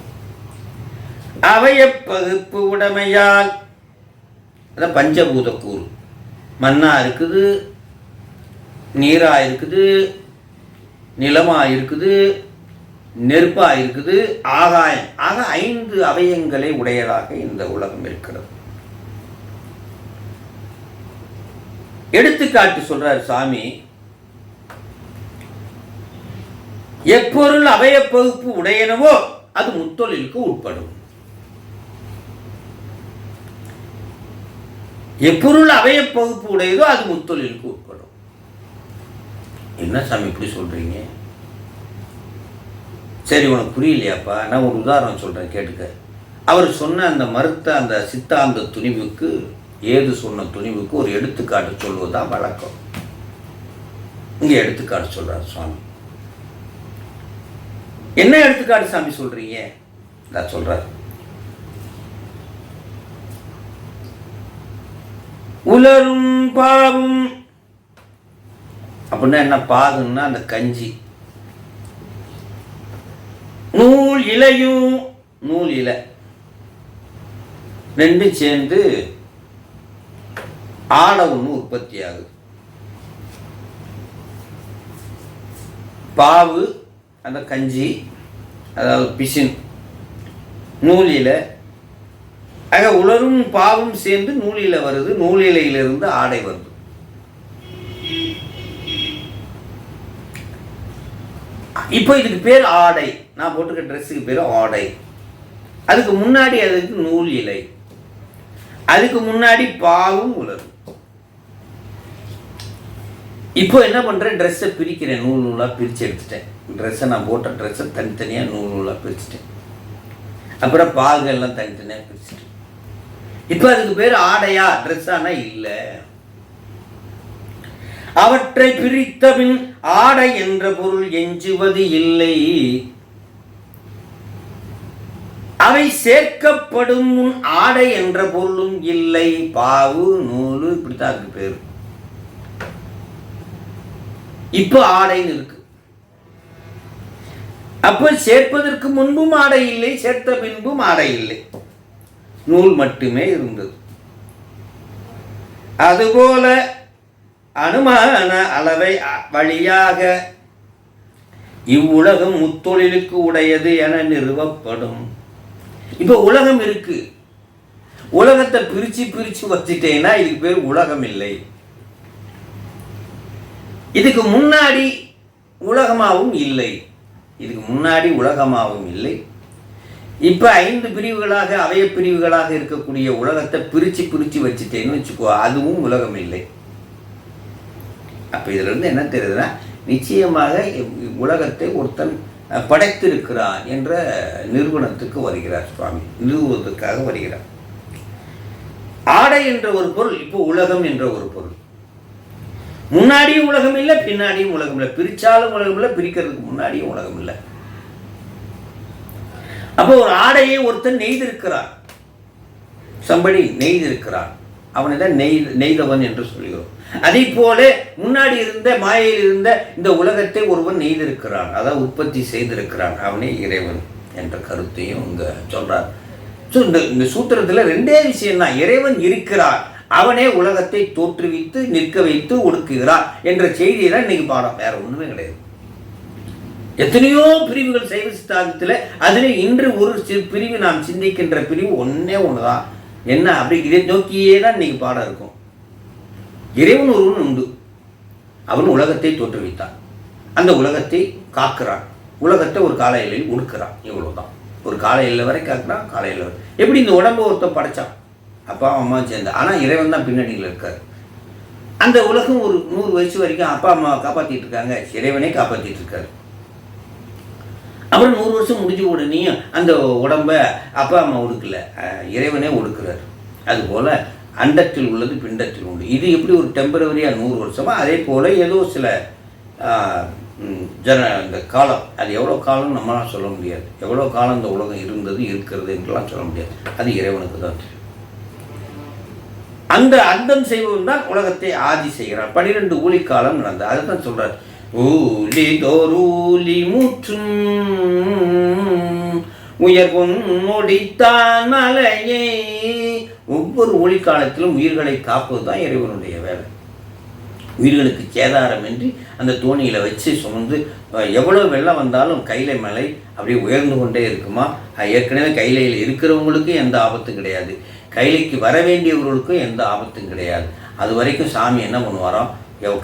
அவயப்பகுப்பு உடைமையால். அதான் பஞ்சபூத கூறு. மண்ணா இருக்குது, நீரா இருக்குது, நிலமா இருக்குது, நெருப்பா இருக்குது, ஆகாயம். ஆக 5 அவயங்களை உடையதாக இந்த உலகம் இருக்கிறது. எடுத்துக்காட்டு சொல்றார் சாமி. எப்பொருள் அவயப்பகுப்பு உடையனவோ அது முத்தொழிலுக்கு உட்படும். எப்பொருள் அவயப்பகுப்பு உடையதோ அது முத்தொழிலுக்கு உட்படும். என்ன சாமி இப்படி சொல்றீங்க? சரி, உனக்கு புரியலையாப்பா? நான் ஒரு உதாரணம் சொல்றேன், கேட்டுக்க. அவர் சொன்ன அந்த மறுத்த அந்த சித்தாந்த துணிவுக்கு, ஏது சொன்ன துணிவுக்கு ஒரு எடுத்துக்காட்டு சொல்வதுதான் வழக்கம். இங்க எடுத்துக்காட்டு சொல்றார் சுவாமி. என்ன எடுத்துக்காட்டு சாமி சொல்றீங்க? நான் சொல்றார். உலரும் பாவும் அப்படின்னா என்ன? பாகுன்னா அந்த கஞ்சி. நூல் இலையும், நூல் இலை 2 சேர்ந்து ஆடை ஒன்று உற்பத்தி ஆகுது. பாவு அந்த கஞ்சி, அதாவது பிசின், நூலில் ஆக உலரும் பாவும் சேர்ந்து நூலில் வருது. நூலிலையிலிருந்து ஆடை வருது. இப்போ இதுக்கு பேர் ஆடை. நான் போட்டுக்க ட்ரெஸ்ஸுக்கு பேர் ஆடை. அதுக்கு முன்னாடி அதுக்கு நூல் இலை, அதுக்கு முன்னாடி பாவும் உலரும். இப்போ என்ன பண்ணுறேன், ட்ரெஸ்ஸை பிரிக்கிறேன், நூல் நூலாக பிரித்து எடுத்துட்டேன். ட்ரெஸ்ஸை நான் போட்ட ட்ரெஸ்ஸை தனித்தனியாக நூல் நூலாக பிரிச்சுட்டேன். அப்புறம் பாகெல்லாம் தனித்தனியாக பிரிச்சுட்டேன். இப்போ அதுக்கு பேர் ஆடையா ட்ரெஸ்ஸானா இல்லை. அவற்றை பிரித்தபின் ஆடை என்ற பொருள் எஞ்சுவது இல்லை. அவை சேர்க்கப்படும் முன் ஆடை என்ற பொருளும் இல்லை. பாவு நூலு இப்படித்தான் இருக்கு பேரு. இப்ப ஆடைன்னு இருக்கு. அப்ப சேர்ப்பதற்கு முன்பும் ஆடை இல்லை, சேர்த்த பின்பும் ஆடை இல்லை, நூல் மட்டுமே இருந்தது. அதுபோல அனுமான அளவை வழியாக இவ்வுலகம் முத்தொழிலுக்கு உடையது என நிறுவப்படும். இப்ப உலகம் இருக்கு, உலகத்தை பிரிச்சு பிரிச்சு வச்சுட்டேன்னா இதுக்கு பேர் உலகம் இல்லை. இதுக்கு முன்னாடி உலகமாகவும் இல்லை, இதுக்கு முன்னாடி உலகமாகவும் இல்லை. இப்ப 5 பிரிவுகளாக அவய பிரிவுகளாக இருக்கக்கூடிய உலகத்தை பிரிச்சு பிரிச்சு வச்சுட்டேன்னு வச்சுக்கோ, அதுவும் உலகம் இல்லை. அப்ப இதுல இருந்து என்ன தெரியுதுன்னா, நிச்சயமாக உலகத்தை ஒருத்தன் படைத்திருக்கிறான் என்ற நிறுவனத்துக்கு வருகிறார் சுவாமி, நிறுவுவதற்காக வருகிறார். ஆடை என்ற ஒரு பொருள், இப்போ உலகம் என்ற ஒரு பொருள். முன்னாடியும் உலகம் இல்லை, பின்னாடியும் உலகம் இல்லை. பிரிச்சாலும் உலகம் இல்லை, பிரிக்கிறதுக்கு முன்னாடியும் உலகம் இல்லை. அப்போ ஒரு ஆடையை ஒருத்தன் நெய்திருக்கிறான், சம்படி நெய்திருக்கிறான், அவனை தான் நெய்தவன் என்று சொல்கிறோம். அதே போல முன்னாடி இருந்த மாயையில் இருந்த இந்த உலகத்தை ஒருவன் நெய்திருக்கிறான், அதாவது உற்பத்தி செய்திருக்கிறான், அவனே இறைவன் என்ற கருத்தையும் இங்க சொல்றார். ஸோ இந்த சூத்திரத்துல 2 விஷயம் தான். இறைவன் இருக்கிறார், அவனே உலகத்தை தோற்றுவித்து நிற்க வைத்து ஒடுக்குகிறார் என்ற செய்தியை தான் இன்னைக்கு பாடம், வேற ஒண்ணுமே கிடையாது. எத்தனையோ பிரிவுகள் சைவ சித்தாந்தத்தில், அதில் இன்று ஒரு பிரிவு நாம் சிந்திக்கின்ற பிரிவு ஒன்னே ஒண்ணுதான். என்ன அப்படி இதை நோக்கியே தான் இன்னைக்கு பாடம் இருக்கும். இறைவன் ஒருவன் உண்டு, அவன் உலகத்தை தோற்றுவித்தான், அந்த உலகத்தை காக்கிறான், உலகத்தை ஒரு கால எல்லையில் ஒடுக்கிறான். இவ்வளவுதான். ஒரு கால எல்லை வரை காக்கிறான், கால எல்லை வரை. எப்படி இந்த உடம்பு ஒருத்தன் படைச்சான், அப்பா அம்மா சேர்ந்து, ஆனால் இறைவன் தான் பின்னணியில் இருக்கார். அந்த உலகம் ஒரு 100 வயசு வரைக்கும் அப்பா அம்மாவை காப்பாற்றிட்டு இருக்காங்க, இறைவனே காப்பாற்றிட்டு இருக்காரு. அப்புறம் 100 வருஷம் முடிஞ்ச உடனே அந்த உடம்ப அப்பா அம்மா ஒடுக்கல, இறைவனே ஒடுக்குறாரு. அதுபோல் அண்டத்தில் உள்ளது பிண்டத்தில் உண்டு. இது எப்படி ஒரு டெம்பரவரியாக 100 வருஷமா, அதே போல் ஏதோ சில இந்த காலம், அது எவ்வளோ காலம் நம்மளாம் சொல்ல முடியாது. எவ்வளோ காலம் இந்த உலகம் இருந்தது இருக்கிறது என்றெல்லாம் சொல்ல முடியாது, அது இறைவனுக்கு தான் தெரியும். அந்த அந்தம் செய்வன் தான் உலகத்தை ஆதி செய்கிறார். 12 ஊழிக்காலம் நடந்தது, அதுதான் சொல்றார். ஊலி தோரூலி முற்றும் உயர் பொன்முடித்தான் மலையே. ஒவ்வொரு ஒளிக்காலத்திலும் உயிர்களை காப்பது தான் இறைவனுடைய வேலை. உயிர்களுக்கு சேதாரமின்றி அந்த தோணியில் வச்சு சுமந்து, எவ்வளோ வெள்ளம் வந்தாலும் கைலை மலை அப்படியே உயர்ந்து கொண்டே இருக்குமா. ஏற்கனவே கைலையில் இருக்கிறவங்களுக்கும் எந்த ஆபத்தும் கிடையாது, கைலைக்கு வர வேண்டியவர்களுக்கும் எந்த ஆபத்தும் கிடையாது. அது வரைக்கும் சாமி என்ன பண்ணுவாராம்,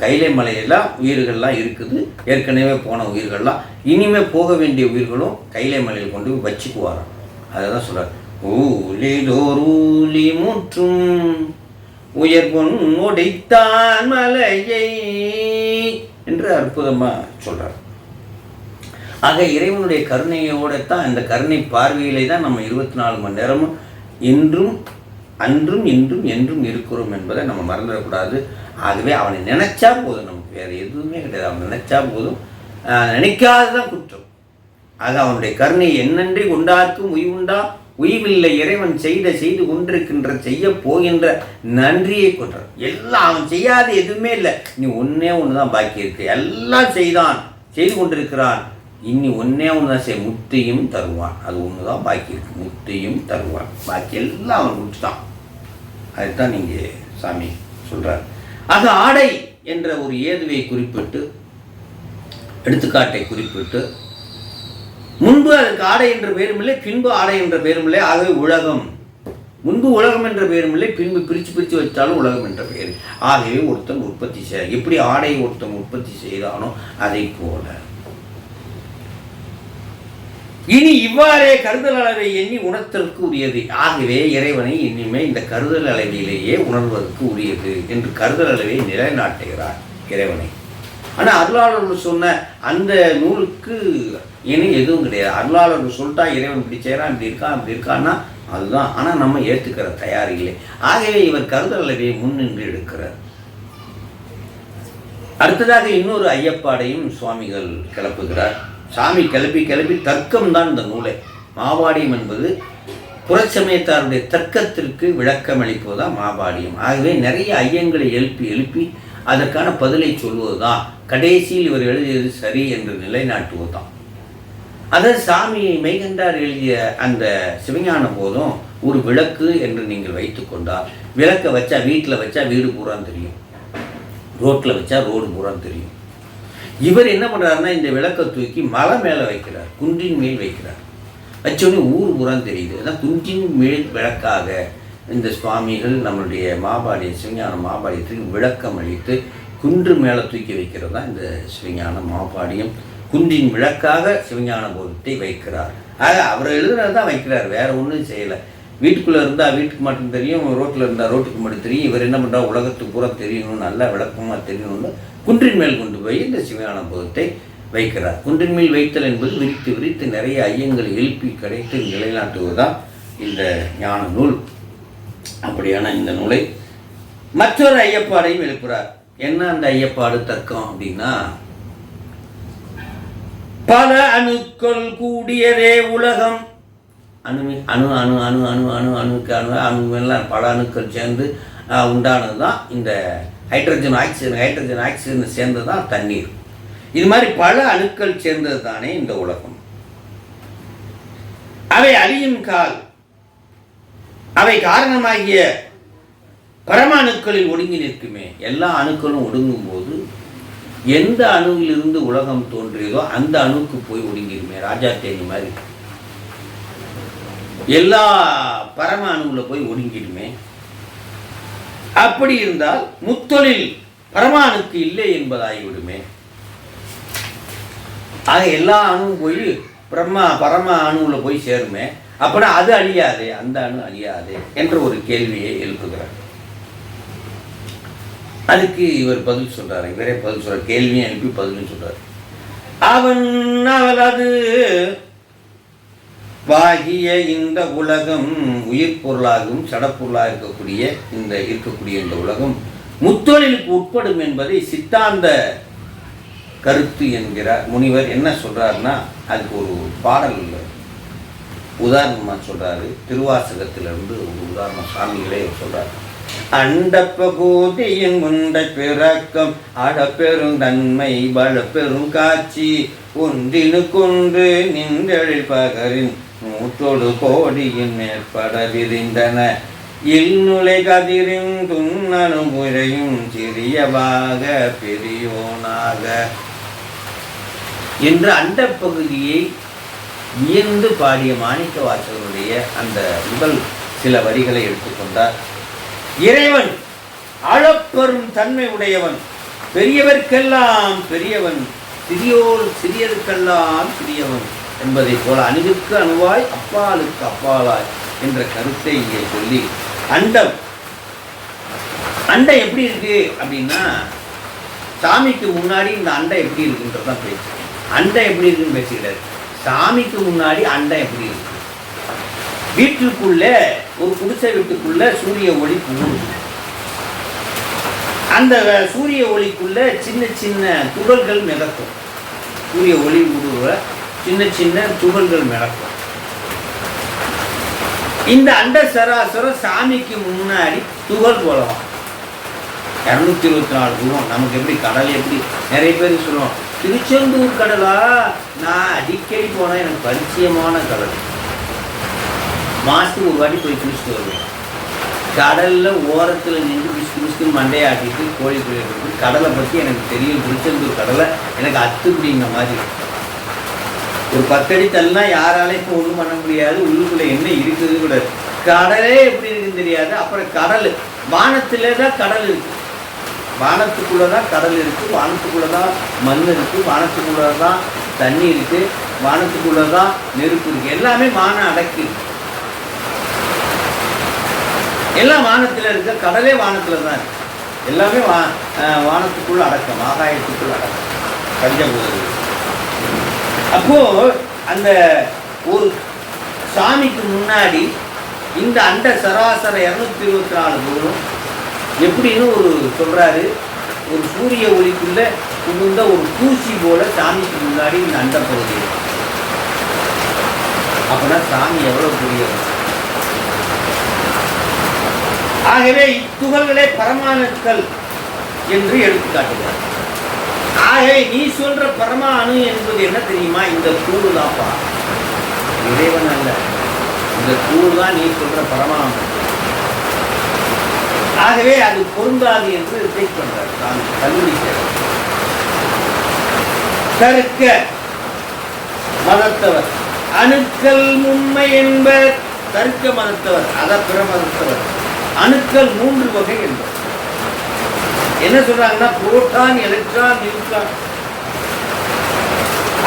கைலை மலையெல்லாம் உயிர்கள்லாம் இருக்குது, ஏற்கனவே போன உயிர்கள்லாம், இனிமேல் போக வேண்டிய உயிர்களும் கைலை மலையில் கொண்டு போய் வச்சுக்குவாராம். அதை தான் சொல்கிறார். ஊலிதோரூலி முற்றும் உயர் பொன்முடித்தான் மலையை என்று அற்புதமாக சொல்கிறார். ஆக இறைவனுடைய கருணையோடத்தான், இந்த கருணை பார்வையிலே தான் நம்ம 24 மணி நேரமும் இன்றும் அன்றும் இன்றும் என்றும் இருக்கிறோம் என்பதை நம்ம மறந்துடக்கூடாது. ஆகவே அவனை நினைச்சா போதும், நமக்கு வேறு எதுவுமே கிடையாது. அவன் நினைச்சா போதும், நினைக்காததான் குற்றம். ஆக அவனுடைய கருணை என்னன்றி கொண்டார்க்கும் உய்வுண்டா, உய்வில்லை இறைவன் செய்து கொண்டிருக்கின்ற செய்ய போகின்ற நன்றியை கொண்டார். எல்லாம் அவன் செய்யாத எதுவுமே இல்லை, நீ ஒன்னே ஒன்று தான் பாக்கி இருக்கு. எல்லாம் செய்து கொண்டிருக்கிறான், இன்னி ஒன்னே ஒன்று தான் செய்ய, முத்தியும் தருவான். அது ஒன்று தான் பாக்கி இருக்கு, முத்தியும் தருவான். பாக்கி எல்லாம் அவன் விட்டுட்டான். அதுதான் நீங்கள் சாமி சொல்கிறார். ஆக ஆடை என்ற ஒரு ஏதுவை குறிப்பிட்டு, எடுத்துக்காட்டை குறிப்பிட்டு, முன்பு அதுக்கு ஆடை என்ற பெயரும் இல்லை, பின்பு ஆடை என்ற பெயரும் இல்லை. ஆகவே உலகம், முன்பு உலகம் என்ற பெயரும் இல்லை, பின்பு பிரித்து வச்சாலும் உலகம் என்ற பெயர். ஆகவே ஒருத்தன் உற்பத்தி செய்ய, எப்படி ஆடையை ஒருத்தன் உற்பத்தி செய்தானோ அதை போல இனி இவ்வாறே கருதல் அளவை எண்ணி உணர்த்தற்கு உரியது. ஆகவே இறைவனை இனிமே இந்த கருதல் அளவிலேயே உணர்வதற்கு உரியது என்று கருதல் அளவை நிலைநாட்டுகிறார் இறைவனை. ஆனால் அருளாளர்கள் சொன்ன அந்த நூலுக்கு இனி எதுவும் கிடையாது. அருளாளர்கள் சொல்லிட்டா இறைவன் இப்படி செய்கிறான், இப்படி இருக்கான், இப்படி இருக்கான்னா அதுதான். ஆனால் நம்ம ஏற்றுக்கிற தயார் இல்லை. ஆகவே இவர் கருதல் அளவை முன்னின்று எடுக்கிறார். அடுத்ததாக இன்னொரு ஐயப்பாடையும் சுவாமிகள் கிளப்புகிறார். சாமி கிளப்பி தர்க்கம்தான் இந்த நூலை. மாபாடியம் என்பது புறச்சமயத்தாருடைய தர்க்கத்திற்கு விளக்கம் அளிப்பதுதான் மாபாடியம். ஆகவே நிறைய ஐயங்களை எழுப்பி அதற்கான பதிலை சொல்வதுதான், கடைசியில் இவர் எழுதியது சரி என்று நிலைநாட்டுவதுதான். அதாவது சாமி மெய்கண்டார் எழுதிய அந்த சிவஞான போதும் ஒரு விளக்கு என்று நீங்கள் வைத்துக்கொண்டால், விளக்கை வச்சா வீட்டில் வச்சா வீடு பூரா தெரியும், ரோட்டில் வச்சா ரோடு பூரா தெரியும். இவர் என்ன பண்ணுறாருன்னா இந்த விளக்கை தூக்கி மலை மேலே வைக்கிறார், குன்றின் மேல் வைக்கிறார். வச்சோடனே ஊர் புறம் தெரியுது. அதான் குன்றின் மேல் விளக்காக இந்த சுவாமிகள் நம்மளுடைய மாபாடிய சிவஞான மாபாடியத்துக்கு விளக்கம் அளித்து குன்று மேலே தூக்கி வைக்கிறது தான் இந்த சிவஞான மாபாடியம். குன்றின் விளக்காக சிவஞான போதத்தை வைக்கிறார். ஆக அவர் எழுதுனது தான் வைக்கிறார், வேற ஒன்றும் செய்யலை. வீட்டுக்குள்ளே இருந்தால் வீட்டுக்கு மட்டும் தெரியும், ரோட்டில் இருந்தால் ரோட்டுக்கு மட்டும் தெரியும். இவர் என்ன பண்ணுறார், உலகத்துக்கு பூரா தெரியணும், நல்லா விளக்கமாக தெரியணும்னு குன்றின் மேல் கொண்டு போய் இந்த சிவஞான போதத்தை வைக்கிறார். குன்றின் மேல் வைத்தல் என்பது விரித்து நிறைய ஐயங்களை எழுப்பி கிடைத்து நிலைநாட்டுவதுதான் இந்த ஞான நூல். அப்படியான இந்த நூலை மற்றொரு ஐயப்பாடையும் எழுப்புறார். என்ன அந்த ஐயப்பாடு தர்க்கம் அப்படின்னா, பல அணுக்கள் கூடியதே உலகம். அணுவெல்லாம் பல அணுக்கள் சேர்ந்து உண்டானது தான் இந்த ஹைட்ரஜன் ஆக்சிஜன் சேர்ந்தது தான் தண்ணீர். இது மாதிரி பல அணுக்கள் சேர்ந்தது தானே இந்த உலகம். அவை அழியும் கால் அவை காரணமாகிய பரமாணுக்களில் ஒடுங்கி நிற்குமே. எல்லா அணுக்களும் ஒடுங்கும் போது எந்த அணுவிலிருந்து உலகம் தோன்றியதோ அந்த அணுக்கு போய் ஒடுங்கிடுமே. ராஜா தேனி மாதிரி எல்லா பரம அணுவில் போய் ஒடுங்கிடுமே. அப்படி இருந்தால் முத்தொழில் பரமாணுக்கு இல்லை என்பதாகிவிடுமே. ஆக எல்லா அணுவும் போய் பரம அணுவில் போய் சேருமே. அப்படின்னா அது அழியாதே, அந்த அணு அழியாதே என்ற ஒரு கேள்வியை எழுப்புகிறார். அதுக்கு இவர் பதில் சொல்றாரு. இவரே பதில் சொல்றார், கேள்வியை எழுப்பி பதில் சொல்றாரு. அவளது வாகிய இந்த உலகம் உயிர் பொருளாகவும் சடப்பொருளாக இருக்கக்கூடிய இந்த உலகம் முத்தொழிலுக்கு உட்படும் என்பதை சித்தாந்த கருத்து என்கிறார் முனிவர். என்ன சொல்றாருன்னா, அதுக்கு ஒரு பாடல் உதாரணமா சொல்றாரு. திருவாசகத்திலிருந்து ஒரு உதாரணம் சாமிகளே சொல்றாரு. அண்டப்பகோதியின் முண்ட பிறக்கம் அடப்பெரும் தன்மை பலப்பெரும் காட்சி ஒன்றினுக்கொன்று நின்றழில் பகரின் நூற்றோடு கோடியின் மேற்பட விரிந்தன இல்நுலை கதிரின் துண்ணனும் முறையும் சிறியவாக பெரியோனாக என்ற அந்த பகுதியை வியந்து பாடிய மாணிக்க வாசகருடைய அந்த முதல் சில வரிகளை எடுத்துக்கொண்டார். இறைவன் அளப்பெரும் தன்மை உடையவன், பெரியவர்க்கெல்லாம் பெரியவன், சிறியருக்கெல்லாம் சிறியவன் என்பதை போல அணுகுக்கு அணுவாய் அப்பாலுக்கு அப்பாலாய் என்ற கருத்தை இங்கே சொல்லி அண்டம் எப்படி இருக்கு அப்படின்னா, சாமிக்கு முன்னாடி இந்த அண்டை எப்படி இருக்குன்றதான் பேச்சு. அண்டை எப்படி இருக்குன்னு பேசுகிறார். சாமிக்கு முன்னாடி அண்டை எப்படி இருக்கு. வீட்டுக்குள்ள ஒரு குடிசை வீட்டுக்குள்ள சூரிய ஒளி புகுது. அந்த சூரிய ஒளிக்குள்ள சின்ன சின்ன துகள்கள் மிதக்கும். சூரிய ஒளி ஊடுருவ சின்ன சின்ன துகள்கள் மிதக்கும். இந்த அண்ட சராசரம் சாமிக்கு முன்னாடி துகள் போலலாம். 224 தூரம். நமக்கு எப்படி கடல் எப்படி நிறைய பேருக்கு சொல்லுவோம், திருச்செந்தூர் கடலா, நான் அடிக்கடி போனால் எனக்கு பரிச்சயமான கடல். மாதத்துக்கு ஒரு வாட்டி போய் குளிச்சுட்டு வருவேன். கடலில் ஓரத்தில் நின்று பிஸ்கு மண்டையாட்டிட்டு கோழி குளிக்கிறது. கடலை பற்றி எனக்கு தெரியும், திருச்செந்தூர் கடலை எனக்கு அத்துப்பிடிங்கிற மாதிரி. ஒரு 10 அடி தள்ளினா யாராலையும் இப்போ ஒன்றும் பண்ண முடியாது, உள்ளுக்குள்ளே என்ன இருக்குது கூட. கடலே எப்படி இருக்குன்னு தெரியாது. அப்புறம் கடல் வானத்திலே தான் கடல் இருக்குது, வானத்துக்குள்ளே தான் கடல் இருக்குது, வானத்துக்குள்ளே தான் மண் இருக்குது, வானத்துக்குள்ளே தான் தண்ணி இருக்குது, வானத்துக்குள்ளே தான் நெருப்பு இருக்குது. எல்லாமே வானம் அடக்கி, எல்லாம் வானத்தில் இருக்க, கடலே வானத்தில் தான் இருக்கு. எல்லாமே வானத்துக்குள்ள அடக்கம், ஆகாயத்துக்குள்ள அடக்கம், பஞ்சபூதம். அப்போ அந்த ஒரு சாமிக்கு முன்னாடி இந்த அண்ட சராசர 224 தூரம் எப்படின்னு ஒரு சொல்றாரு. ஒரு சூரிய ஒளிக்குள்ள புகுந்த ஒரு தூசி போல சாமிக்கு முன்னாடி இந்த அண்ட பகுதி. அப்படின்னா சாமி எவ்வளவு பெரியவர். ஆகவே இத்துகள்களே பரமாணுக்கள் என்று எடுத்துக்காட்டுகிறார். ஆகவே நீ சொல்ற பரமாணு என்பது என்ன தெரியுமா? இந்த தூள் தான்ப்பா, இறைவன் அல்ல. இந்த தூள் தான் நீ சொல்ற பரமாணு. ஆகவே அது பொருந்தாது என்று ரிஜெக்ட் பண்றார் சாமி, கல்லூரி சேவர். தர்க்க மதத்தவர் அணுக்கள் உண்மை என்பர். தர்க்க மதத்தவர், அத பிற மதத்தவர். அணுக்கள் 3 வகை என்பது என்ன சொல்றாங்கன்னா, புரோட்டான், எலக்ட்ரான், நியூட்ரான்.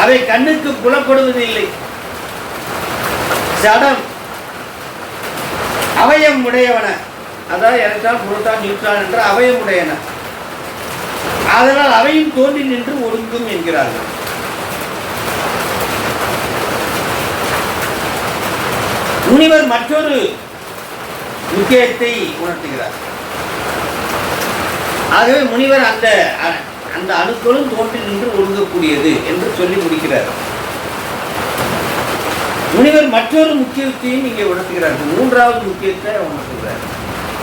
அவை கண்ணுக்கு புலப்படுவதில்லை. ஜடம் அவயம் உடையவன, அதாவது எலக்ட்ரான், புரோட்டான், நியூட்ரான் என்ற அவயம் உடையன. அதனால் அவையும் தோன்றி நின்று ஒழுங்கும் என்கிறார்கள். முனிவர் மற்றொரு முக்கியத்தை உணர்த்துகிறார். ஆகவே முனிவர் அந்த அந்த அணுக்களும் தோன்றி நின்று ஒழுங்கக்கூடியது என்று சொல்லி முடிக்கிறார். முனிவர் மற்றொரு முக்கியத்தையும் இங்கே உணர்த்துகிறார். 3வது முக்கியத்தை உணர்த்துகிறார்.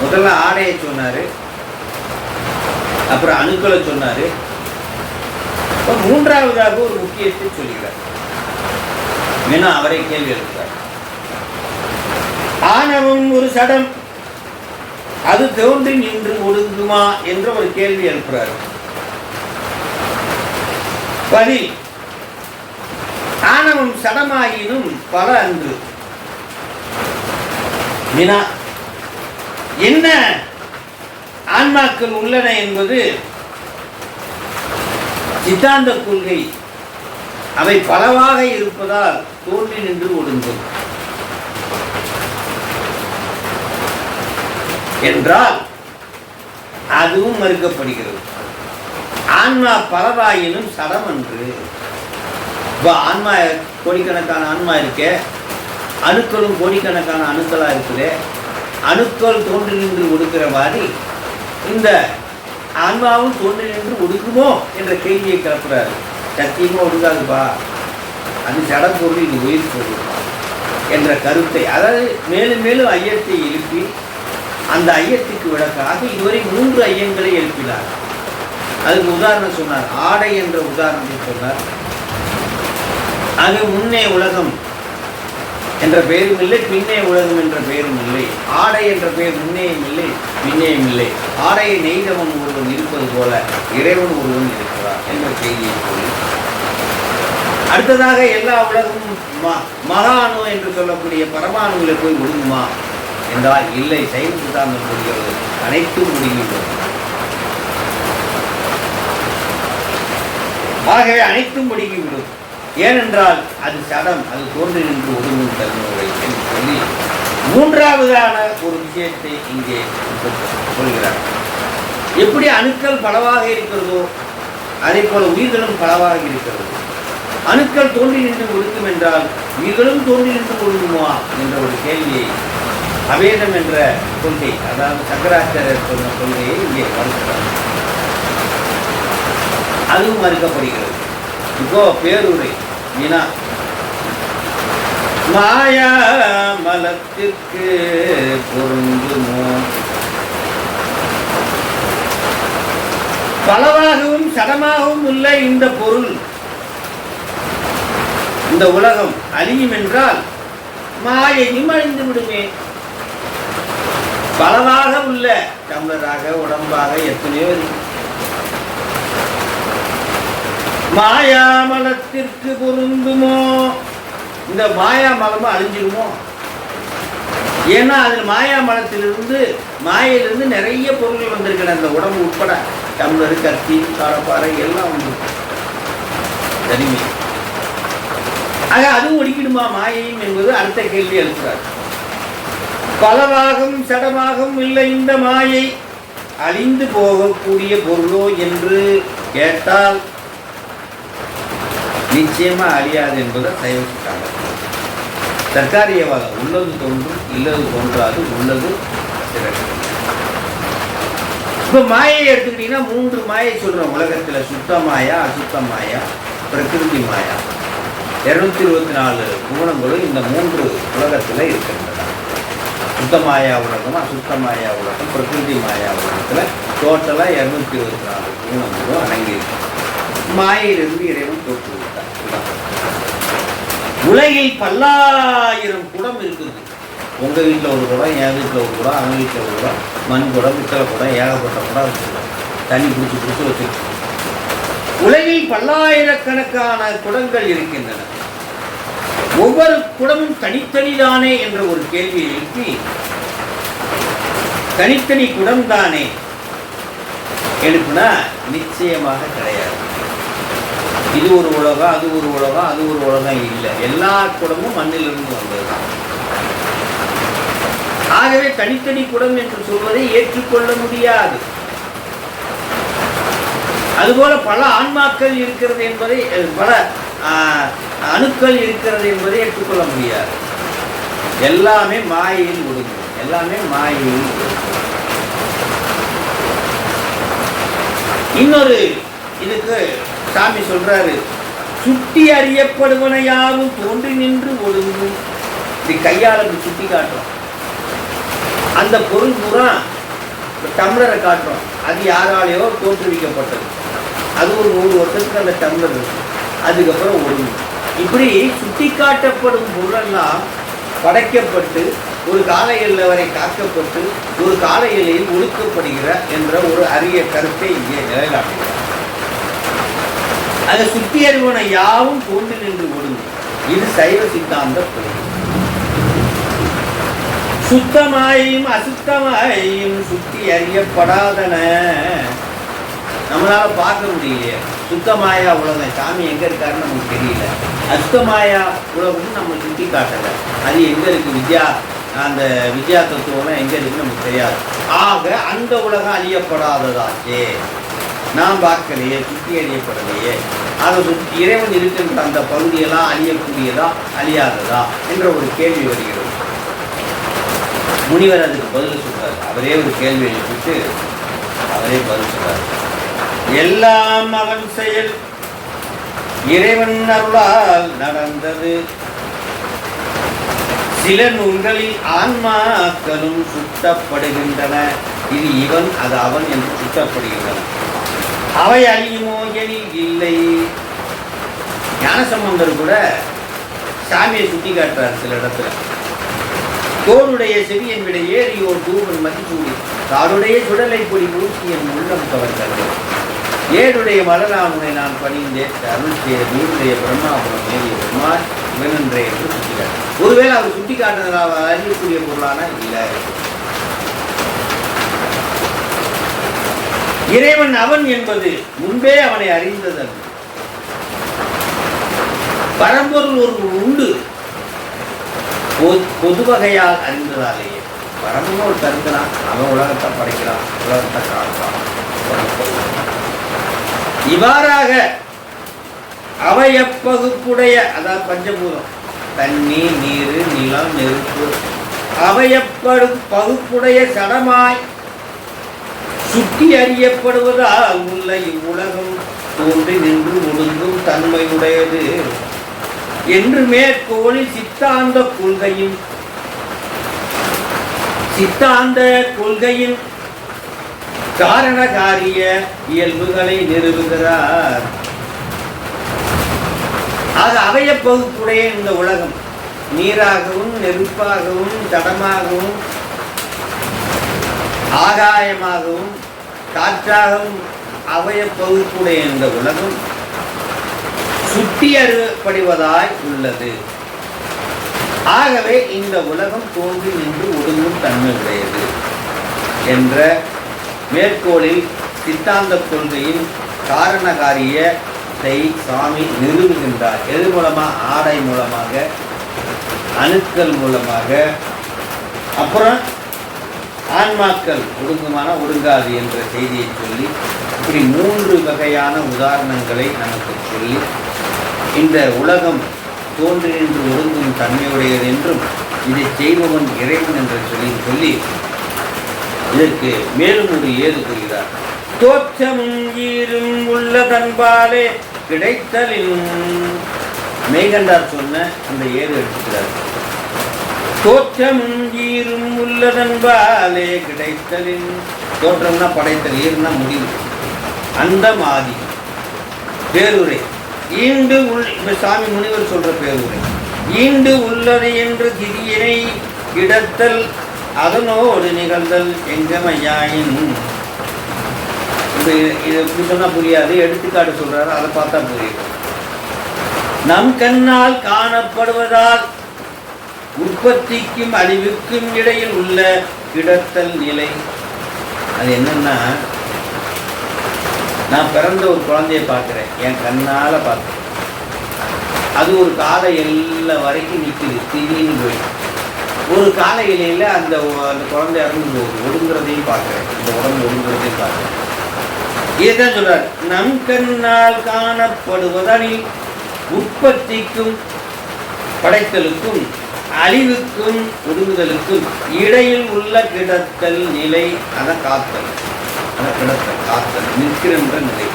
முதல்ல ஆடையை சொன்னாரு, அப்புறம் அணுக்களை சொன்னாரு, 3வதாக ஒரு முக்கியத்தை சொல்கிறார். ஏன்னா அவரை கேள்வி எழுப்புகிறார். ஆணவம் ஒரு சடம், அது தோன்றி நின்று ஒடுங்குமா என்ற ஒரு கேள்வி எழுப்புறார். பதில், ஆணவம் சடமாயினும் பல அன்று. வினா, என்ன ஆன்மாக்கள் உள்ளன என்பது சித்தாந்த கொள்கை. அவை பலவாக இருப்பதால் தோன்றி நின்று ஒடுங்கும் என்றால் அதுவும் மறுக்கப்படுகிறது. ஆன்மா பலவாயினும் சடம் அன்று. ஆன்மா கோடிக்கணக்கான ஆன்மா இருக்க, அணுக்களும் கோடிக்கணக்கான அணுக்களா இருக்குது. அணுக்கள் தோன்றி நின்று ஒடுக்கிற மாதிரி இந்த ஆன்மாவும் தோன்றி நின்று ஒடுக்குமோ என்ற கேள்வியை கிளப்புறாரு. சத்தியமா ஒடுக்காதுப்பா, அது சடம் பொருள், இது உயிர் பொருள் என்ற கருத்தை, அதாவது மேலும் மேலும் ஐயத்தை எழுப்பி அந்த ஐயத்துக்கு விளக்காக இதுவரை 3 ஐயங்களை எழுப்பினார். அதுக்கு உதாரணம் சொன்னார். ஆடை என்ற உதாரணத்தை சொன்னார். ஆக முன்னே உலகம் என்ற பெயரும் இல்லை, பின்னே உலகம் என்ற பெயரும் இல்லை. ஆடை என்ற பெயர் முன்னேயும் இல்லை, பின்னேயும் இல்லை. ஆடையை நெய்தவன் ஒருவன் இருப்பது போல இறைவன் ஒருவன் இருக்கிறார் என்ற செய்தியை சொல்லி, அடுத்ததாக எல்லா உலகமும் மகாணு என்று சொல்லக்கூடிய பரமாணுகளை போய் ஒடுங்குமா என்றால் இல்லை, சைவ சித்தாந்தம் கூறுகிறது அனைத்தும் ஒடுங்கிவிடும். ஆகவே அனைத்தும் ஒடுங்கிவிடும். ஏனென்றால் அது சடம், அது தோன்றி நின்று ஒடுங்கும் தன்மை என்று சொல்லி 3வதான ஒரு விஷயத்தை இங்கே சொல்கிறார். எப்படி அணுக்கள் பலவாக இருக்கிறதோ அதே போல உயிர்களும் பலவாக இருக்கிறது. அணுக்கள் தோன்றி நின்று ஒடுக்கும் என்றால் உயிர்களும் தோன்றி நின்று ஒடுங்குமா என்ற ஒரு கேள்வியை அவேதம் என்ற கொள்கை, அதாவது சங்கராச்சாரியர் சொன்ன கொள்கையை இங்கே மறுக்கிறார். அதுவும் மறுக்கப்படுகிறது. இப்போ பேருரை வினா, மாயா மலத்திற்கு பொருந்துமோ? பலவாகவும் சடமாகவும் உள்ள இந்த பொருள், இந்த உலகம் அழியும் என்றால் மாயையும் அழிந்து விடுமே. பலவாக உள்ள டம்ளராக உடம்பாக எத்தனையோ மாயாமலத்திற்கு பொருந்துமோ? இந்த மாயாமலமும் அழிஞ்சிருமோ? ஏன்னா அதில் மாயாமலத்திலிருந்து மாயிலிருந்து நிறைய பொருள்கள் வந்திருக்கிற அந்த உடம்பு உட்பட டம்ளர், கத்தி, காரப்பாறை எல்லாம் வந்து தனிமை. ஆக அதுவும் ஒடுக்கிடுமா மாயையும் என்பது அடுத்த கேள்வி எழுப்புறார். பலவாகும் சடமாகும் இல்லை இந்த மாயை அழிந்து போகக்கூடிய பொருளோ என்று கேட்டால் நிச்சயமா அழியாது என்பதை சைவ சித்தாந்தம். தற்காரியவாதம் உள்ளது தோன்றும் இல்லது தோன்றாது, உள்ளது சிறகு. இப்போ மாயை எடுத்துக்கிட்டீங்கன்னா 3 மாயை சொல்றோம் உலகத்தில்: சுத்த மாயா, அசுத்த மாயா, பிரகிருதி மாயா. 224 குணங்களும் இந்த 3 உலகத்தில் இருக்கின்றன. சுத்த மாயா உலகம், அசுத்த மாயா உலகம், பிரகிருதி மாயா உலகத்தில் டோட்டலாக 224 குணங்களும் அடங்கியிருக்கு. மாயிலிருந்து இறைவன் தோற்றுவிட்டார். உலகில் பல்லாயிரம் குடம் இருக்குது. உங்கள் வீட்டில் ஒரு குடம், என் வீட்டில் ஒரு குடம், அவன் வீட்டில் ஒரு குடம், மண் குடம், பித்தளை குடம், ஏகப்பட்ட குடம் வச்சுருக்கோம். தண்ணி பிடிச்சி வச்சுருக்கோம். உலகில் பல்லாயிரக்கணக்கான குடங்கள் இருக்கின்றன. ஒவ்வொரு குடமும் தனித்தனிதானே என்ற ஒரு கேள்வியை எழுப்பி, தனித்தனி குடம் தானே எழுப்புனா நிச்சயமாக கிடையாது. இது ஒரு உலகம், அது ஒரு உலகம், அது ஒரு உலகம் இல்லை. எல்லா குடமும் மண்ணிலிருந்து வந்ததுதான். ஆகவே தனித்தனி குடம் என்று சொல்வதை ஏற்றுக்கொள்ள முடியாது. அதுபோல பல ஆன்மாக்கள் இருக்கிறது என்பதை, பல அணுக்கள் இருக்கிறது என்பதை ஏற்றுக்கொள்ள முடியாது. எல்லாமே மாயையில் ஒடுங்கும். எல்லாமே மாயையில் ஒடுங்கும். இன்னொரு இதுக்கு சாமி சொல்றாரு: சுட்டி அறியப்படுவன யாவும் தோன்றி நின்று ஒடுங்கும். இது கையால் சுட்டி காட்டுறோம். அந்த பொருள் பூரா டம்ளரை காட்டுறோம். அது யாராலேயோ தோற்றுவிக்கப்பட்டது. அது ஒரு 100 வருஷத்துக்கு அந்த டம்ளர் இருக்கு. அதுக்கப்புறம் ஒடுங்கும். இப்படி சுட்டி காட்டப்படும் பொருளெல்லாம் படைக்கப்பட்டு ஒரு கால எல்லை வரை காக்கப்பட்டு ஒரு கால எல்லையில் ஒடுக்கப்படுகிற என்ற ஒரு அரிய கருத்தை இங்கே நிலைநாட்டுகிறார். அதை சுத்தி அறிவன யாவும் தோன்றி நின்று ஒடுங்கும். இது சைவ சித்தாந்த பொருள். சுத்தமாயும் அசுத்தமாயும் சுத்தி அறியப்படாதன. நம்மளால பார்க்க முடியலையே. சுத்தமாயா உலகம் சாமி எங்க இருக்காருன்னு நமக்கு தெரியல. அசுத்தமாயா உலகம் நம்ம சுட்டி காட்டலை. அது எங்க இருக்கு? அந்த வித்யா தத்துவம் எங்க இருக்குன்னு நமக்கு தெரியாது. ஆக அந்த உலகம் அழியப்படாததாச்சே. நாம் பார்க்கலையே, சுற்றி அழியப்படலையே. அதை சுற்றி இறைவன் இருக்கின்ற அந்த பகுதியெல்லாம் அழியக்கூடியதா அழியாததா என்ற ஒரு கேள்வி வருகிறது. முனிவர் அதுக்கு பதில் சொல்றார். அவரே ஒரு கேள்வி எழுப்பிட்டு அவரே பதில் சொல்றார். எல்லாம் அவன் செயல், இறைவன் அருளால் நடந்தது. சில நூல்களில் ஆன்மாக்களும் சுட்டப்படுகின்றன. இது இவன், அது அவன் என்று சுட்டப்படுகின்றன. அவை அழியுமோ எனில் இல்லை. ஞானசம்பந்தர் கூட சாமியை சுட்டி காட்டுறார் சில இடத்துல. தோளுடைய செவியன் விட ஏறியோர் தூவன் மதிச்சூடி தாருடைய சுடலை பொடி ஊசி என் உள்ளம் கவர்ந்தது. ஏழுடைய மலராமுனை நான் பணிந்தேன் அருள் செய்த நீருடைய பிரம்மாபுரம் ஏறிய பெருமாள் இவனன்றே என்று சுட்டிக்காட்டு. ஒருவேளை அவர் சுட்டி காட்டுறதால் அறியக்கூடிய பொருளான இல்லை. இறைவன் அவன் என்பது முன்பே அவனை அறிந்தது. பரம்பொருள் ஒரு உண்டு பொது வகையால் அறிந்ததாலேயே. பரம்பொருள் ஒரு கருத்துனான். அவன் உலகத்தை படைக்கிறான், உலகத்தை காட்டான். இவ்வாறாக அவயப்பகுப்புடைய, அதாவது பஞ்சபூதம், தண்ணீர், நீர், நிலம், நெருப்பு, அவயப்படும் பகுப்புடைய சடமாய் சுட்டி அறியப்படுவதால் உள்ள இவ்வுலகம் தோன்றி நின்று ஒடுங்கும் தன்மையுடையது என்று மேற்கோளில் சித்தாந்த கொள்கையின் காரணகாரிய இயல்புகளை நிறுவுகிறார். ஆக அவய பகுப்புடைய இந்த உலகம் நீராகவும் நெருப்பாகவும் தடமாகவும் ஆகாயமாகவும் காற்றாகவும் அவய பகுப்புடைய இந்த உலகம் சுட்டி அறியப்படுவதாய் உள்ளது. ஆகவே இந்த உலகம் தோன்றி நின்று ஒடுங்கும் தன்மை உடையது என்ற மேற்கோளில் சித்தாந்த கொள்கையின் காரணகாரியத்தை சாமி நிறுவுகின்றார். எது மூலமாக? ஆடை மூலமாக, அணுக்கள் மூலமாக. அப்புறம் ஆன்மாக்கள் ஒடுங்குமான ஒடுங்காது என்ற செய்தியை சொல்லி இப்படி 3 வகையான உதாரணங்களை நமக்கு சொல்லி இந்த உலகம் தோன்றி நின்று ஒடுங்கும் தன்மையுடையது என்றும் இதை செய்பவன் இறைவன் என்று சொல்லி இதற்கு மேலும் ஒரு ஏது கூறுகிறார். தோற்றமும் ஈரும் உள்ள தன்பாலே கிடைத்தலின் மெய்கண்டார் சொன்ன அந்த ஏது எடுத்துக்கிறார். தோற்றமும் ஈரும் உள்ளதன்பாலே கிடைத்தலின், தோற்றம்னா படைத்தல், ஈர்னா முடிவு, அந்த மாதிரி பேருரை ஈண்டு சாமி முனிவர் சொல்ற பேருரை ஈண்டு உள்ளது என்று திடீரை கிடத்தல் அதனோடு நிகழ்தல் எங்கமையாயின். இது எப்படி சொன்னா புரியாது, எடுத்துக்காட்டு சொல்றாரு, அதை பார்த்தா புரியும். நம் கண்ணால் காணப்படுவதால் உற்பத்திக்கும் அழிவுக்கும் இடையில் உள்ள கிடத்தல் நிலை. அது என்னன்னா, நான் பிறந்த ஒரு குழந்தைய பார்க்குறேன், என் கண்ணால் பார்க்குறேன். அது ஒரு காலை எல்லை வரைக்கும் நிற்குது, திடீர்னு போயிடும். ஒரு காலை இலையில் அந்த குழந்தை இறந்து போகுது, ஒடுங்கிறதையும் பார்க்குறேன், இந்த உடம்பு ஒடுங்கிறதையும் பார்க்குறேன். இதுதான் சொல்றார். நம் கண்ணால் காணப்படுவதால் உற்பத்திக்கும் படைத்தலுக்கும் அழிவுக்கும் ஒடுங்குதலுக்கும் இடையில் உள்ள கிடத்தல் நிலை, அதை காத்தல், அதை கிடத்தல், காத்தல், நிற்கின்ற நிலை.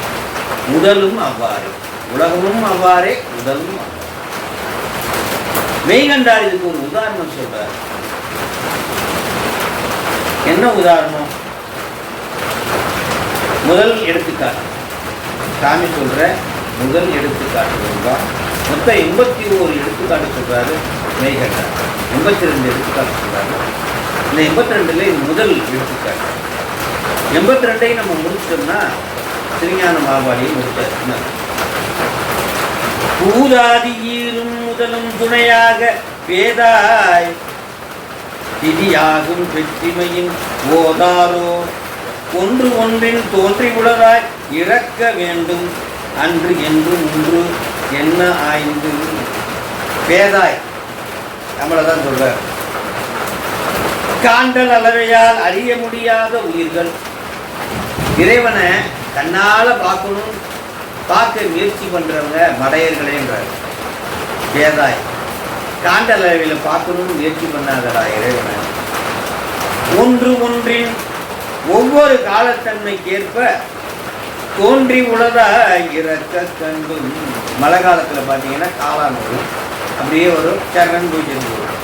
உடலும் அவ்வாறு, உலகமும் அவ்வாறே, உடலும் அவ்வாறு. மெய்கண்டார் இதுக்கு ஒரு உதாரணம் சொல்றார். என்ன உதாரணம்? முதல் எடுத்துக்காட்டு சாமி சொல்ற முதல் எடுத்துக்காட்டு மொத்தம் 81 எடுத்துக்காட்டு சொல்றாரு மெய்கண்டார். 82 எடுத்துக்காட்டு சொல்றாரு. இந்த 82ல இது முதல் எடுத்துக்காட்டு. 82ஐ நம்ம முடிச்சோம்னா திருஞான மாபாடியை முடிச்சாச்சுன்னா, பூதாதி ஈரும் முதலும் துணையாக பேதாய் திதியாகும் வெற்றிமையின் ஓதாரோ ஒன்று ஒன்றின் தோன்றி உளதாய் இறக்க வேண்டும் அன்று என்று ஒன்று என்ன ஆய்ந்து. பேதாய் நம்மளதான் சொல்றார். காண்டல் அளவையால் அறிய முடியாத உயிர்கள். இறைவனை கண்ணால பார்க்கணும், பார்க்க முயற்சி பண்றவங்க மடையர்களேன்றார். பேதாய் காண்டல் அளவையில் பார்க்கணும்னு முயற்சி பண்ணாதடா இறைவனை. ஒன்று ஒன்றின் ஒவ்வொரு காலத்தன்மைக்கேற்ப தோன்றி உலதா இறக்க கண்டும். மழை காலத்தில் பார்த்தீங்கன்னா காளான் வரும், அப்படியே வரும், சரண் பூஜன் வரும்.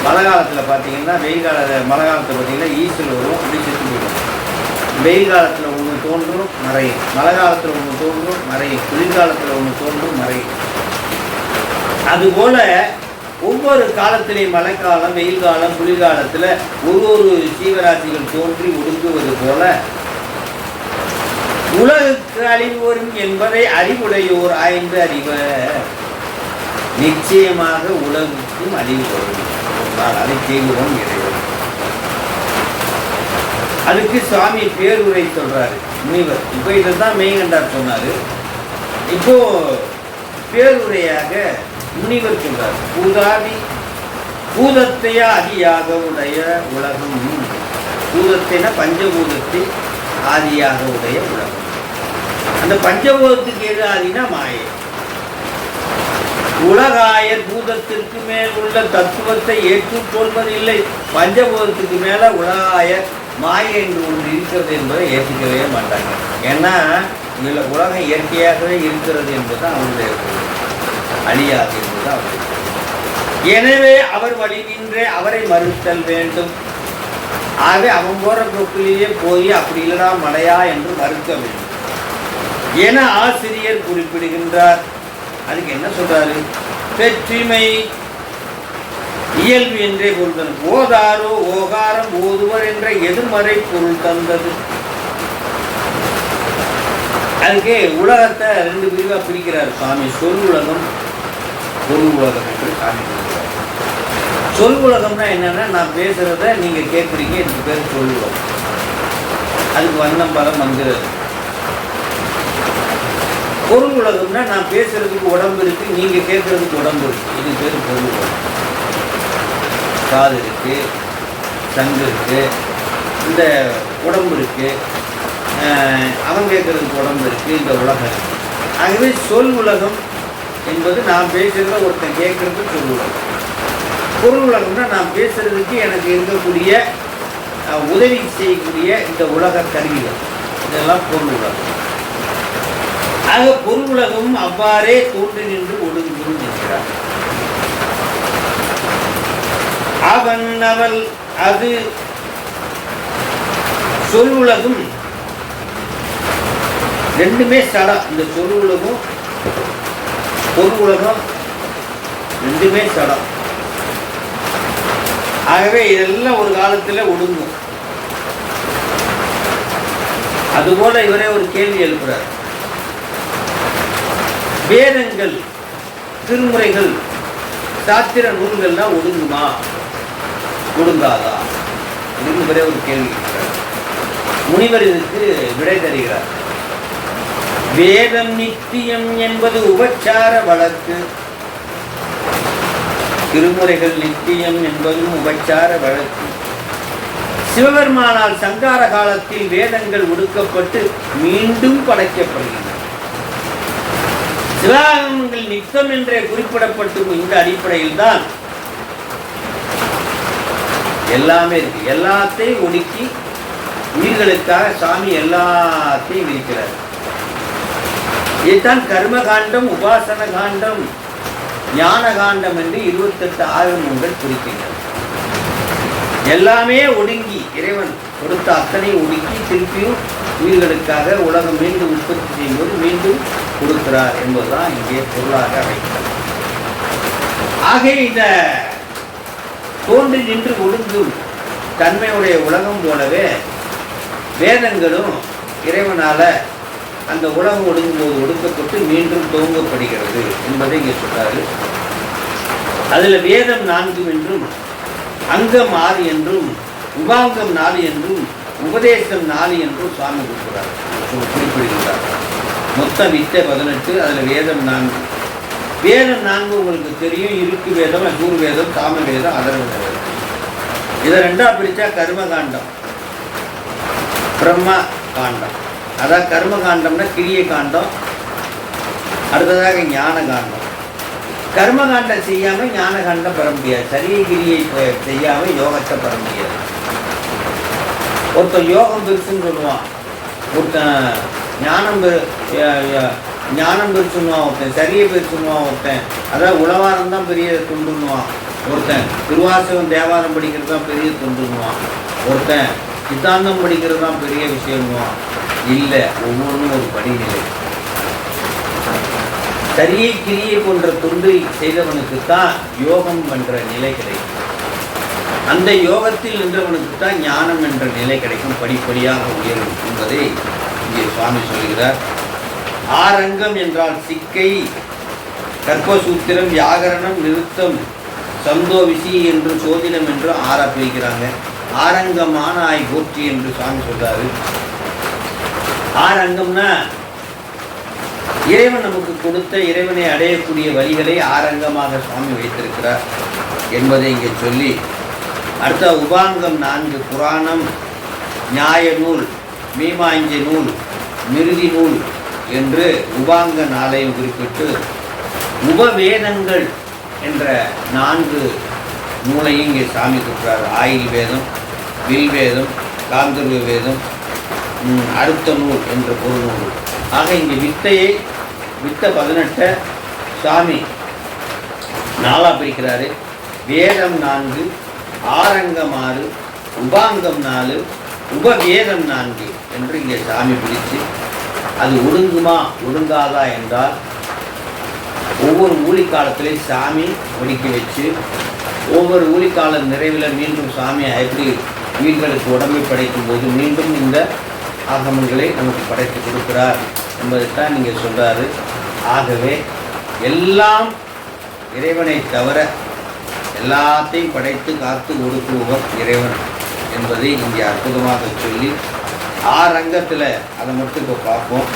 மழை காலத்தில் பார்த்தீங்கன்னா வெயில் மழை காலத்தில் பார்த்தீங்கன்னா ஈசல் வரும், அப்படி செத்து போயிடும். வெயில் காலத்தில் ஒன்று தோன்றும் மறையும், மழை காலத்தில் ஒன்று தோன்றும் மறையும், குளிர்காலத்தில் ஒன்று தோன்றும் மறையும். அதுபோல ஒவ்வொரு காலத்திலேயும் மழைக்காலம், வெயில் காலம், குளிர்காலத்தில் ஒரு ஜீவராசிகள் தோன்றி ஒடுங்குவது போல உலகுக்கு அழிவு வரும் என்பதை அறிவுடையோர் ஆய்ந்து அறிவர். நிச்சயமாக உலகுக்கும் அழிவு வரும், அதை செய்கிறோம் இறைவன். அதுக்கு சுவாமி பேருரை சொல்றாரு முனிவர். இப்போ இதைத்தான் மெய்கண்டார் சொன்னாரு. இப்போ பேருரையாக முனிவர் சொல்றார். பூதாதி பூதத்தைய ஆதியாக உடைய உலகம். பூதத்தின பஞ்சபூதத்தை ஆதியாக உடைய உலகம். அந்த பஞ்சபூதத்துக்கு எது ஆதினா மாயை. உலகாயர் பூதத்திற்கு மேல் உள்ள தத்துவத்தை ஏற்றுக்கொள்வதில்லை. பஞ்சபூதத்துக்கு மேல உலகாயர் மாயை என்று ஒன்று இருக்கிறது என்பதை ஏற்றுக்கவே மாட்டாங்க. ஏன்னா இதுல உலகம் இயற்கையாகவே இருக்கிறது என்பது அவருடைய அழியாது என்பது அவருடைய. எனவே அவர் வழிகின்ற அவரை மறுத்தல் வேண்டும். ஆகவே அவன் போற போக்கிலேயே போய் அப்படி இல்லடா மழையா என்று மறுக்க வேண்டும் என ஆசிரியர் குறிப்பிடுகின்றார். அதுக்கு என்ன சொல்றாரு? பெற்றிமை இயல்பு என்றே பொருள் தந்தது. ஓதாரோ ஓகாரம் ஓதுவர் என்ற எதிர்மறை பொருள் தந்தது. அதுக்கு உலகத்தை 2 பிரிவாக பிரிக்கிறார் சுவாமி. சொல் உலகம், பொருள் உலகம் என்று சாமி சொல்கிறார். சொல் உலகம்னா என்னன்னா, நான் பேசுறத நீங்க கேட்குறீங்க, எனக்கு பேர் சொல் உலகம். அதுக்கு வண்ணம் பலம் வந்துடுது. பொருள் உலகம்னா நான் பேசுறதுக்கு உடம்பு இருக்கு, நீங்க கேட்கறதுக்கு உடம்பு இருக்கு, இது பேர் பொருள் உலகம். காது இருக்கு, சங்கு இருக்கு, இந்த உடம்பு இருக்கு, அவன் கேட்கறதுக்கு உடம்பு இருக்கு, இந்த உலகம். ஆகவே சொல் உலகம் என்பது நான் பேசுறத ஒருத்தன் கேட்கறது சொல் உலகம். பொருள் உலகம்னா நான் பேசுறதுக்கு எனக்கு இருக்கக்கூடிய உதவி செய்யக்கூடிய இந்த உலக கருவிகள், இதெல்லாம் பொருள் உலகம். ஆக பொருள் உலகம் அவ்வாறே தோன்றி நின்று ஒடுங்கும் என்கிறார். அவன் அவள் அது சொல் உலகம் ரெண்டுமே சடம். இந்த சொல் உலகம் பொருள் உலகம் ரெண்டுமே சடம். ஆகவே இதெல்லாம் ஒரு காலத்தில் ஒடுங்கும். அதுபோல இவரே ஒரு கேள்வி எழுப்புறார். வேதங்கள், திருமுறைகள், சாத்திர நூல்கள்லாம் ஒடுங்குமா, ஒடுங்காதா? இவரே ஒரு கேள்வி கேட்கிறார். முனிவர் இதுக்கு விடை தருகிறார். வேதம் நித்தியம் என்பது உபச்சார வழக்கு. திருமுறைகள் நித்தியம் என்பதும் உபச்சார வழக்கு. சிவபெருமானால் சங்கார காலத்தில் வேதங்கள் ஒடுக்கப்பட்டு மீண்டும் படைக்கப்படுகின்றன. சிவாகமங்கள் நித்தம் என்றே குறிப்பிடப்பட்டும் இந்த அடிப்படையில் தான் எல்லாமே இருக்கு. எல்லாத்தையும் ஒடுக்கி உயிர்களுக்காக சாமி எல்லாத்தையும் இருக்கிறார். இதுதான் கர்மகாண்டம், உபாசன காண்டம், ஞான காண்டம் என்று 28 ஆகமங்கள் குறிக்கின்றன. எல்லாமே ஒடுங்கி இறைவன் கொடுத்த அத்தனை ஒடுக்கி திருப்பியும் உயிர்களுக்காக உலகம் மீண்டும் உற்பத்தி செய்யும்போது மீண்டும் கொடுக்கிறார் என்பதுதான் இங்கே பொருளாக அமைக்கிறார். ஆக இந்த தோன்றி நின்று ஒடுங்கும் தன்மையுடைய உலகம் போலவே வேதங்களும் இறைவனால அந்த உலகம் ஒடுங்கும் போது ஒடுக்கப்பட்டு மீண்டும் துவங்கப்படுகிறது என்பதை இங்கே சொல்றாரு. அதில் வேதம் 4 என்றும், அங்கம் 6 என்றும், உபாங்கம் 4 என்றும், உபதேசம் 4 என்றும் சுவாமி குறிப்பிடுகிறார். மொத்தம் வித்தை 18, அதில் வேதம் 4. வேதம் 4 உங்களுக்கு தெரியும். இருக்கு வேதம், அசூர் வேதம், சாம வேதம், அதர்வ வேதம். இதை 2ஆ பிரித்தா கர்மகாண்டம், பிரம்ம காண்டம். அதான் கர்ம காண்டம்னா கிரிய காண்டம், அடுத்ததாக ஞான காண்டம். கர்மகாண்டம் செய்யாமல் ஞான காண்டம் பெற முடியாது. சரிய கிரியை செய்யாமல் யோகத்தை பெற முடியாது. ஒருத்தன் யோகம் பெருசுன்னு சொல்லுவான், ஒருத்தன் ஞானம் பெருசுன்னுவான், ஒருத்தன் சரிய பெருசுன்னுவான், ஒருத்தன் அதாவது உளவாரம் தான் பெரிய தொண்டுன்னுவான், ஒருத்தன் திருவாசகம் தேவாரம் படிக்கிறது தான் பெரிய தொண்டுன்னுவான், ஒருத்தன் சித்தாந்தம் படிக்கிறது தான் பெரிய விஷயம்னுவான். இல்லை, ஒவ்வொன்றும் ஒரு படிநிலை. சரியை கிரியை போன்ற தொண்டு செய்தவனுக்கு தான் யோகம் என்ற நிலை கிடைக்கும். அந்த யோகத்தில் நின்றவனுக்கு தான் ஞானம் என்ற நிலை கிடைக்கும், படிப்படியாக உயரும் என்பதை இங்கே சுவாமி சொல்கிறார். ஆரங்கம் என்றால் சிக்கை, கற்பசூத்திரம், வியாகரணம், நிறுத்தம், சந்தோவிசி என்று சோதிடம் என்று 6 பிரிக்கிறாங்க. ஆரங்கமான ஆய் போற்றி என்று சுவாமி சொல்றாரு. ஆரங்கம்னா இறைவன் நமக்கு கொடுத்த இறைவனை அடையக்கூடிய வழிகளை ஆரங்கமாக சுவாமி வைத்திருக்கிறார் என்பதை இங்கே சொல்லி, அடுத்த உபாங்கம் 4 புராணம், நியாய நூல், மீமாஞ்ச நூல், மிருதி நூல் என்று உபாங்க 4ஐயும் குறிப்பிட்டு உபவேதங்கள் என்ற 4 நூலையும் இங்கே சாமி கொடுக்கிறார். ஆயில் வேதம், வில் வேதம், காந்தர்வ வேதம், அறுத்த நூல் என்ற பொருள் நூல். ஆக இங்கே வித்த 18 சாமி 4ஆ பிரிக்கிறாரு. வேதம் 4, ஆரங்கம் 6, உபாங்கம் 4, உபவேதம் 4 என்று இங்கே சாமி பிரித்து, அது ஒடுங்குமா ஒடுங்காதா என்றால் ஒவ்வொரு ஊழி காலத்திலே சாமி ஒடுக்கி வச்சு ஒவ்வொரு ஊழிக்கால நிறைவில் மீண்டும் சாமி எப்படி உயிர்களுக்கு உடம்பை படைக்கும் போது மீண்டும் இந்த ஆகமங்களை நமக்கு படைத்து கொடுக்கிறார் என்பதைத்தான் நீங்கள் சொல்கிறாரு. ஆகவே எல்லாம் இறைவனை தவிர எல்லாத்தையும் படைத்து காத்து ஒடுக்குபவர் இறைவன் என்பதை இங்கே அற்புதமாக சொல்லி ஆரங்கத்தில் அதை மட்டும் இப்போ பார்ப்போம்.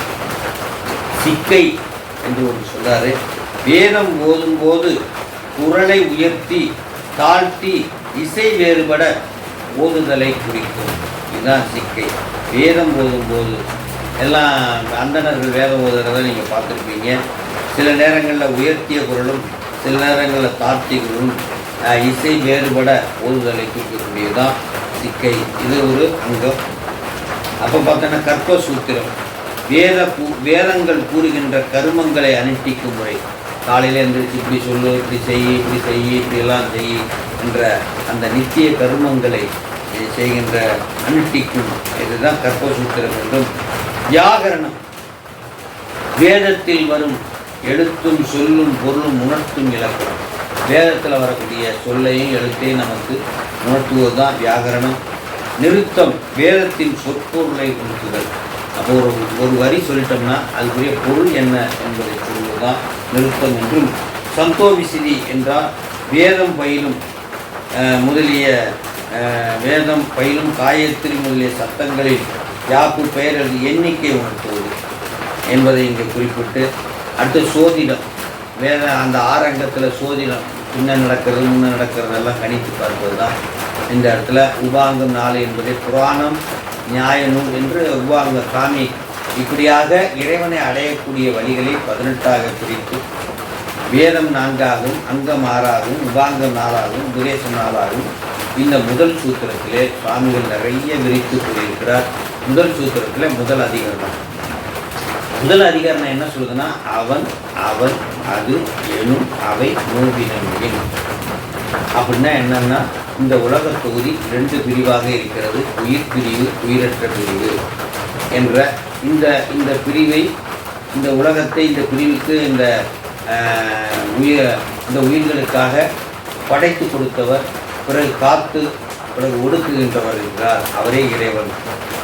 சிக்கை என்று ஒன்று சொல்கிறாரு. வேதம் ஓதும்போது குரலை உயர்த்தி தாழ்த்தி இசை வேறுபட ஓதுதலை குறிக்கும். இதுதான் சிக்கை. வேதம் ஓதும்போது எல்லாம் அந்தணர்கள் வேதம் ஓதுறதை நீங்கள் பார்த்துருப்பீங்க. சில நேரங்களில் உயர்த்திய குரலும் சில நேரங்களில் தாழ்த்திய குரலும் இசை வேறுபட ஓதுதலை குறிக்கக்கூடியதுதான் சிக்கை. இது ஒரு அங்கம். அப்போ பார்த்தோன்னா கற்பசூத்திரம் வேதங்கள் கூறுகின்ற கருமங்களை அனுஷ்டிக்கும் முறை. காலையில் எழுந்திரிச்சு இப்படி சொல்லு, இப்படி செய், இப்படியெல்லாம் செய் என்ற அந்த நித்திய கருமங்களை செய்கின்ற அனுஷ்டிக்கும் இதுதான் கற்பசூத்திரம் என்றும். வியாகரணம் வேதத்தில் வரும் எழுத்தும் சொல்லும் பொருளும் உணர்த்தும் இலக்கணம். வேதத்தில் வரக்கூடிய சொல்லையும் எழுத்தையும் நமக்கு உணர்த்துவது தான் வியாகரணம். நிறுத்தம் வேதத்தின் சொற்பொருளை உணர்த்துதல். அப்போ ஒரு வரி சொல்லிட்டோம்னா அதுக்குரிய பொருள் என்ன என்பதை சொல்வது தான் நிறுத்தம் என்றும். சந்தோவிசிதி என்றால் வேதம் பயிலும் காயத்ரி முதலிய சத்தங்களில் யாப்பு பெயரது எண்ணிக்கை உணர்த்துவது என்பதை இங்கே குறிப்பிட்டு, அடுத்து சோதிடம். அந்த ஆரங்கத்தில் சோதிடம் என்ன நடக்கிறது முன்ன நடக்கிறதெல்லாம் கணித்து பார்ப்பது தான் இந்த இடத்துல. உபாங்கம் 4 என்பதை புராணம் நியாய நூல் என்று உபாங்க சாமி இப்படியாக இறைவனை அடையக்கூடிய வழிகளை 18ஆக பிரித்து வேதம் 4ஆகவும் அங்கம் 6ஆகவும் உபாங்கம் 4ஆகவும் உபதேசம் 4ஆகவும் இந்த முதல் சூத்திரத்திலே சுவாமிகள் நிறைய விரித்து கூறியிருக்கிறார். முதல் சூத்திரத்தில் முதல் அதிகாரம் என்ன சொல்லுதுன்னா, அவன் அவன் அது எனும் அவை நோவினின். அப்படின்னா என்னன்னா, இந்த உலக தொகுதி 2 பிரிவாக இருக்கிறது. உயிர் பிரிவு, உயிரற்ற பிரிவு என்ற இந்த பிரிவை, இந்த உலகத்தை இந்த பிரிவுக்கு இந்த உயிர்களுக்காக படைத்து கொடுத்தவர், பிறகு காத்து பிறகு ஒடுக்குகின்றவர் என்றார். அவரே இறைவன்.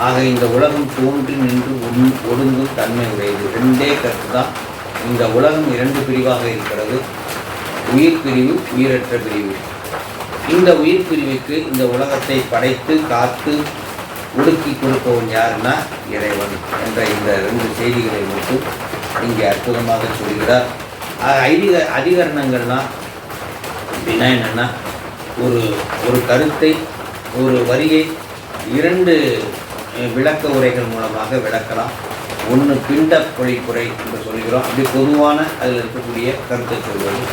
ஆக இந்த உலகம் தோன்றி நின்று ஒடுங்கும் தன்மை உடையது. 2 கருத்து தான். இந்த உலகம் 2 பிரிவாக இருக்கிறது. உயிர் பிரிவு, உயிரற்ற பிரிவு. இந்த உயிர் பிரிவுக்கு இந்த உலகத்தை படைத்து காத்து ஒடுக்கி கொடுப்பவன் யாருன்னா இறைவன் என்ற இந்த 2 செய்திகளை மட்டும் இங்கே அற்புதமாக சொல்கிறார். அதிகரணங்கள்லாம் அப்படின்னா என்னென்னா, ஒரு கருத்தை ஒரு வரியை 2 விளக்க உரைகள் மூலமாக விளக்கலாம். ஒன்று பிண்ட பொழிப்புரை என்று சொல்கிறோம். அப்படி பொதுவான அதில் இருக்கக்கூடிய கருத்தை சொல்வது.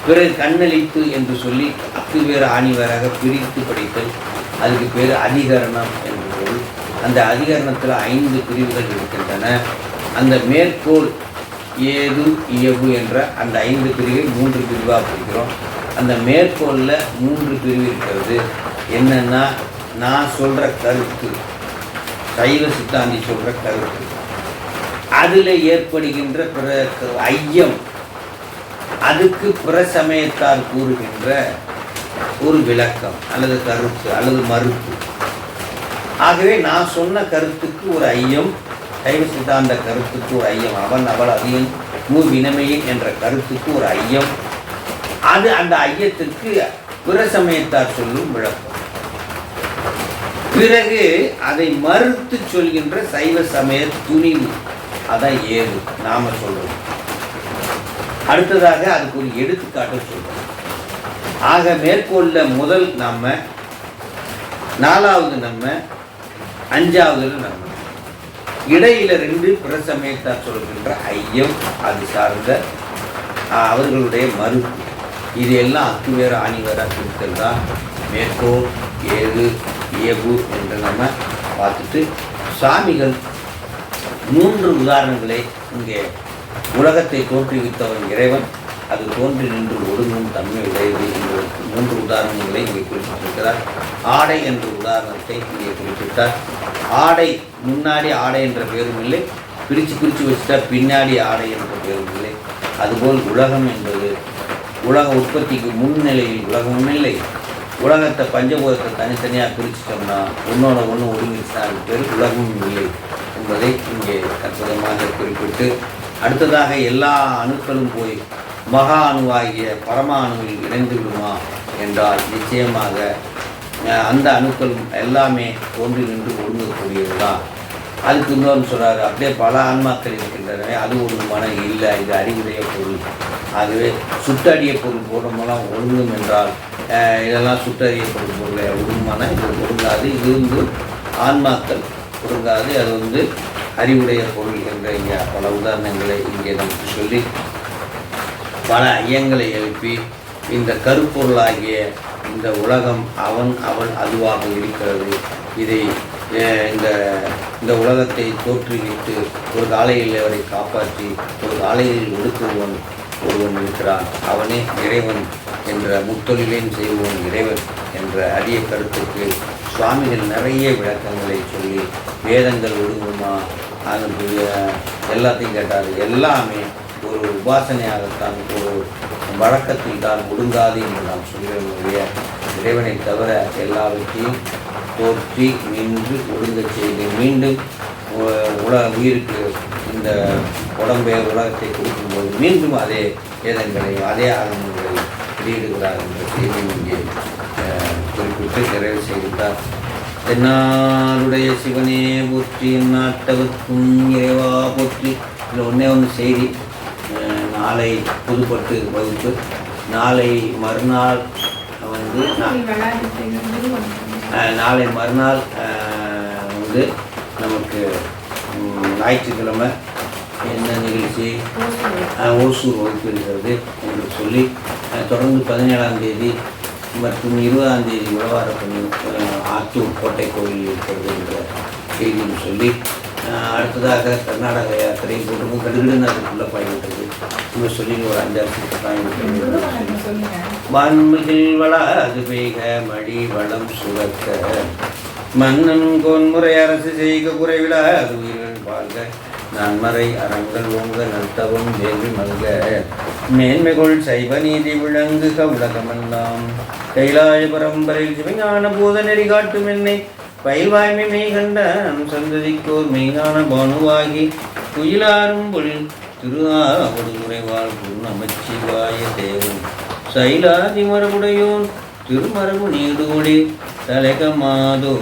பிறகு கண்ணளிப்பு என்று சொல்லி அத்துவேறு ஆணிவேராக பிரித்து படித்தல். அதுக்கு பேர் அதிகரணம் என்று பொருள். அந்த அதிகரணத்தில் 5 பிரிவுகள் இருக்கின்றன. அந்த மேற்கோள் ஏது இயவு என்ற அந்த 5 பிரிவை 3 பிரிவாக பிரிக்கிறோம். அந்த மேற்கோளில் 3 பிரிவு இருக்கிறது. என்னென்னா, நான் சொல்கிற கருத்து, சைவ சித்தாந்தி சொல்கிற கருத்து, அதில் ஏற்படுகின்ற ஐயம், அதுக்கு பிற சமயத்தார் கூறுகின்ற ஒரு விளக்கம் அல்லது கருத்து அல்லது மறுப்பு. ஆகவே நான் சொன்ன கருத்துக்கு ஒரு ஐயம், சைவ சித்தாந்த கருத்துக்கு ஒரு ஐயம், அவன் அவள் அதிகம் வினமையின் என்ற கருத்துக்கு ஒரு ஐயம், அது அந்த ஐயத்திற்கு பிற சமயத்தார் சொல்லும் விளக்கம். பிறகு அதை மறுத்து சொல்கின்ற சைவ சமய துணிவு, அதான் ஏது நாம சொல்றோம். அடுத்ததாக அதுக்கு ஒரு எடுத்துக்காட்டு சொல்றோம். ஆக மேற்கோள்ல முதல் நம்ம, 4வது நம்ம, 5வது நம்ம, இடையில 2 பிற சமயத்தார் சொல்கின்ற ஐயம், அது சார்ந்த அவர்களுடைய மறுப்பு. இது எல்லாம் அத்துவேறு ஆணிவேரா பிரித்தல் தான் மேற்கோள், ஏது, இயகு என்று நம்ம பார்த்துட்டு, சாமிகள் 3 உதாரணங்களை இங்கே உலகத்தை தோற்றுவித்தவன் இறைவன், அது தோன்றி நின்று ஒடுங்கும் தன்மை உடையது என்பதற்கு 3 உதாரணங்களை இங்கே குறிப்பிட்டிருக்கிறார். ஆடை என்ற உதாரணத்தை இங்கே குறிப்பிட்டார். ஆடை முன்னாடி ஆடை என்ற பேரும் இல்லை, பிரித்து வச்சுட்டா பின்னாடி ஆடை என்ற பேரும் இல்லை. அதுபோல் உலகம் என்பது உலக உற்பத்திக்கு முன்னிலையில் உலகம் இல்லை. உலகத்தை பஞ்சபூதத்தை தனித்தனியாக பிரிச்சிட்டோம்னா ஒன்றோட ஒன்று ஒருங்கிருச்சுனா அதுக்கு பேர் உலகமும் இல்லை என்பதை இங்கே அற்புதமாக குறிப்பிட்டு, அடுத்ததாக எல்லா அணுக்களும் போய் மகா அணுவாகிய பரமா அணுவில் இணைந்து விடுமா என்றால் நிச்சயமாக அந்த அணுக்களும் எல்லாமே ஒன்று நின்று ஒடுங்கக்கூடியது தான். அதுக்கு இன்னொன்று சொல்கிறாரு, அப்படியே பல ஆன்மாக்கள் இருக்கின்றன, அது ஒரு மனம் இல்லை, இது அறிவுடைய பொருள். ஆகவே சுட்டறிய பொருள் போடும் மூலம் ஒழுங்கும் என்றால் இதெல்லாம் சுட்டறிய பொருளை ஒழுங்குமான இது ஒழுங்காது, இது ஆன்மாக்கள் ஒழுங்காது, அது அறிவுடைய பொருள் என்ற இங்கே பல உதாரணங்களை இங்கே நமக்கு சொல்லி பல ஐயங்களை எழுப்பி இந்த கருப்பொருளாகிய இந்த உலகம் அவன் அவள் அதுவாக இருக்கிறது. இதை இந்த உலகத்தை தோற்றுவித்து ஒரு காலையில் அவரை காப்பாற்றி ஒரு காலையில் ஒடுக்குவன் ஒருவன் இருக்கிறான், அவனே இறைவன் என்ற முத்தொழிலையும் செய்வோன் இறைவன் என்ற அரிய கருத்துக்கு சுவாமிகள் நிறைய விளக்கங்களை சொல்லி வேதங்கள் ஒடுங்குமா அது எல்லாத்தையும் கேட்டார். எல்லாமே ஒரு உபாசனையாகத்தான், ஒரு வழக்கத்தில் தான் ஒடுங்காது என்று நாம் சொல்கிறோம். இறைவனை தவிர எல்லாவற்றையும் தோற்றி நின்று ஒடுங்க செய்து மீண்டும் உயிருக்கு இந்த உலகத்தை கொடுக்கும்போது மீண்டும் அதே வேதங்களையும் அதே ஆகமங்களையும் வெளியிடுகிறார் என்ற செய்தியை இங்கே குறிப்பிட்டு நிறைவு செய்கிறார். தென்னாருடைய சிவனே போற்றி, நாட்டவர்க்கும் இறைவா போற்றி. இதில் ஒன்று செய்தி, நாளை புதுப்பட்டு வகுப்பு, நாளை மறுநாள் நாளை மறுநாள் நமக்கு ஞாயிற்றுக்கிழமை என்ன நிகழ்ச்சி ஓசூர் வகுப்பு இருக்கிறது என்று சொல்லி தொடர்ந்து 17ஆம் தேதி மற்றும் 20ஆம் தேதி உழவார பணி ஆத்தூர் கோட்டை கோயில் இருக்கிறது என்ற செய்தின்னு சொல்லி அடுத்ததாக கர்நாடக யாத்திரை போட்டு கடுகடுன்னு அதுக்குள்ளே பயணிட்டது இவங்க சொல்லி ஒரு 5-6 பயணிட்டு வான்மிகில் வளாது பெய்க மடி வளம் சுரக்க மன்னன் கோன்முறை அரசு செய்க குறைவிலா அது உயிர்கள் வாழ்க நன்மறை அறங்கள் ஓங்க நல்தவம் வேள்வி மல்க மேன்மைகொள் சைவ நீதி விளங்குக உலகமெல்லாம் கைலாய பரம்பரையில் சிவஞான பூத நெறி காட்டும் என்னை பயில்வாய்மை மெய்கண்ட சந்ததிக்கோர் மெய்ஞான பானுவாகி குயிலாரும் பொழில் திருஆவடுமுறை வாழ்வு நமச்சிவாய தேவன் சைலாதி மரபுடையோன் திருமரபு நீடுகொடி தலைக மாதோ.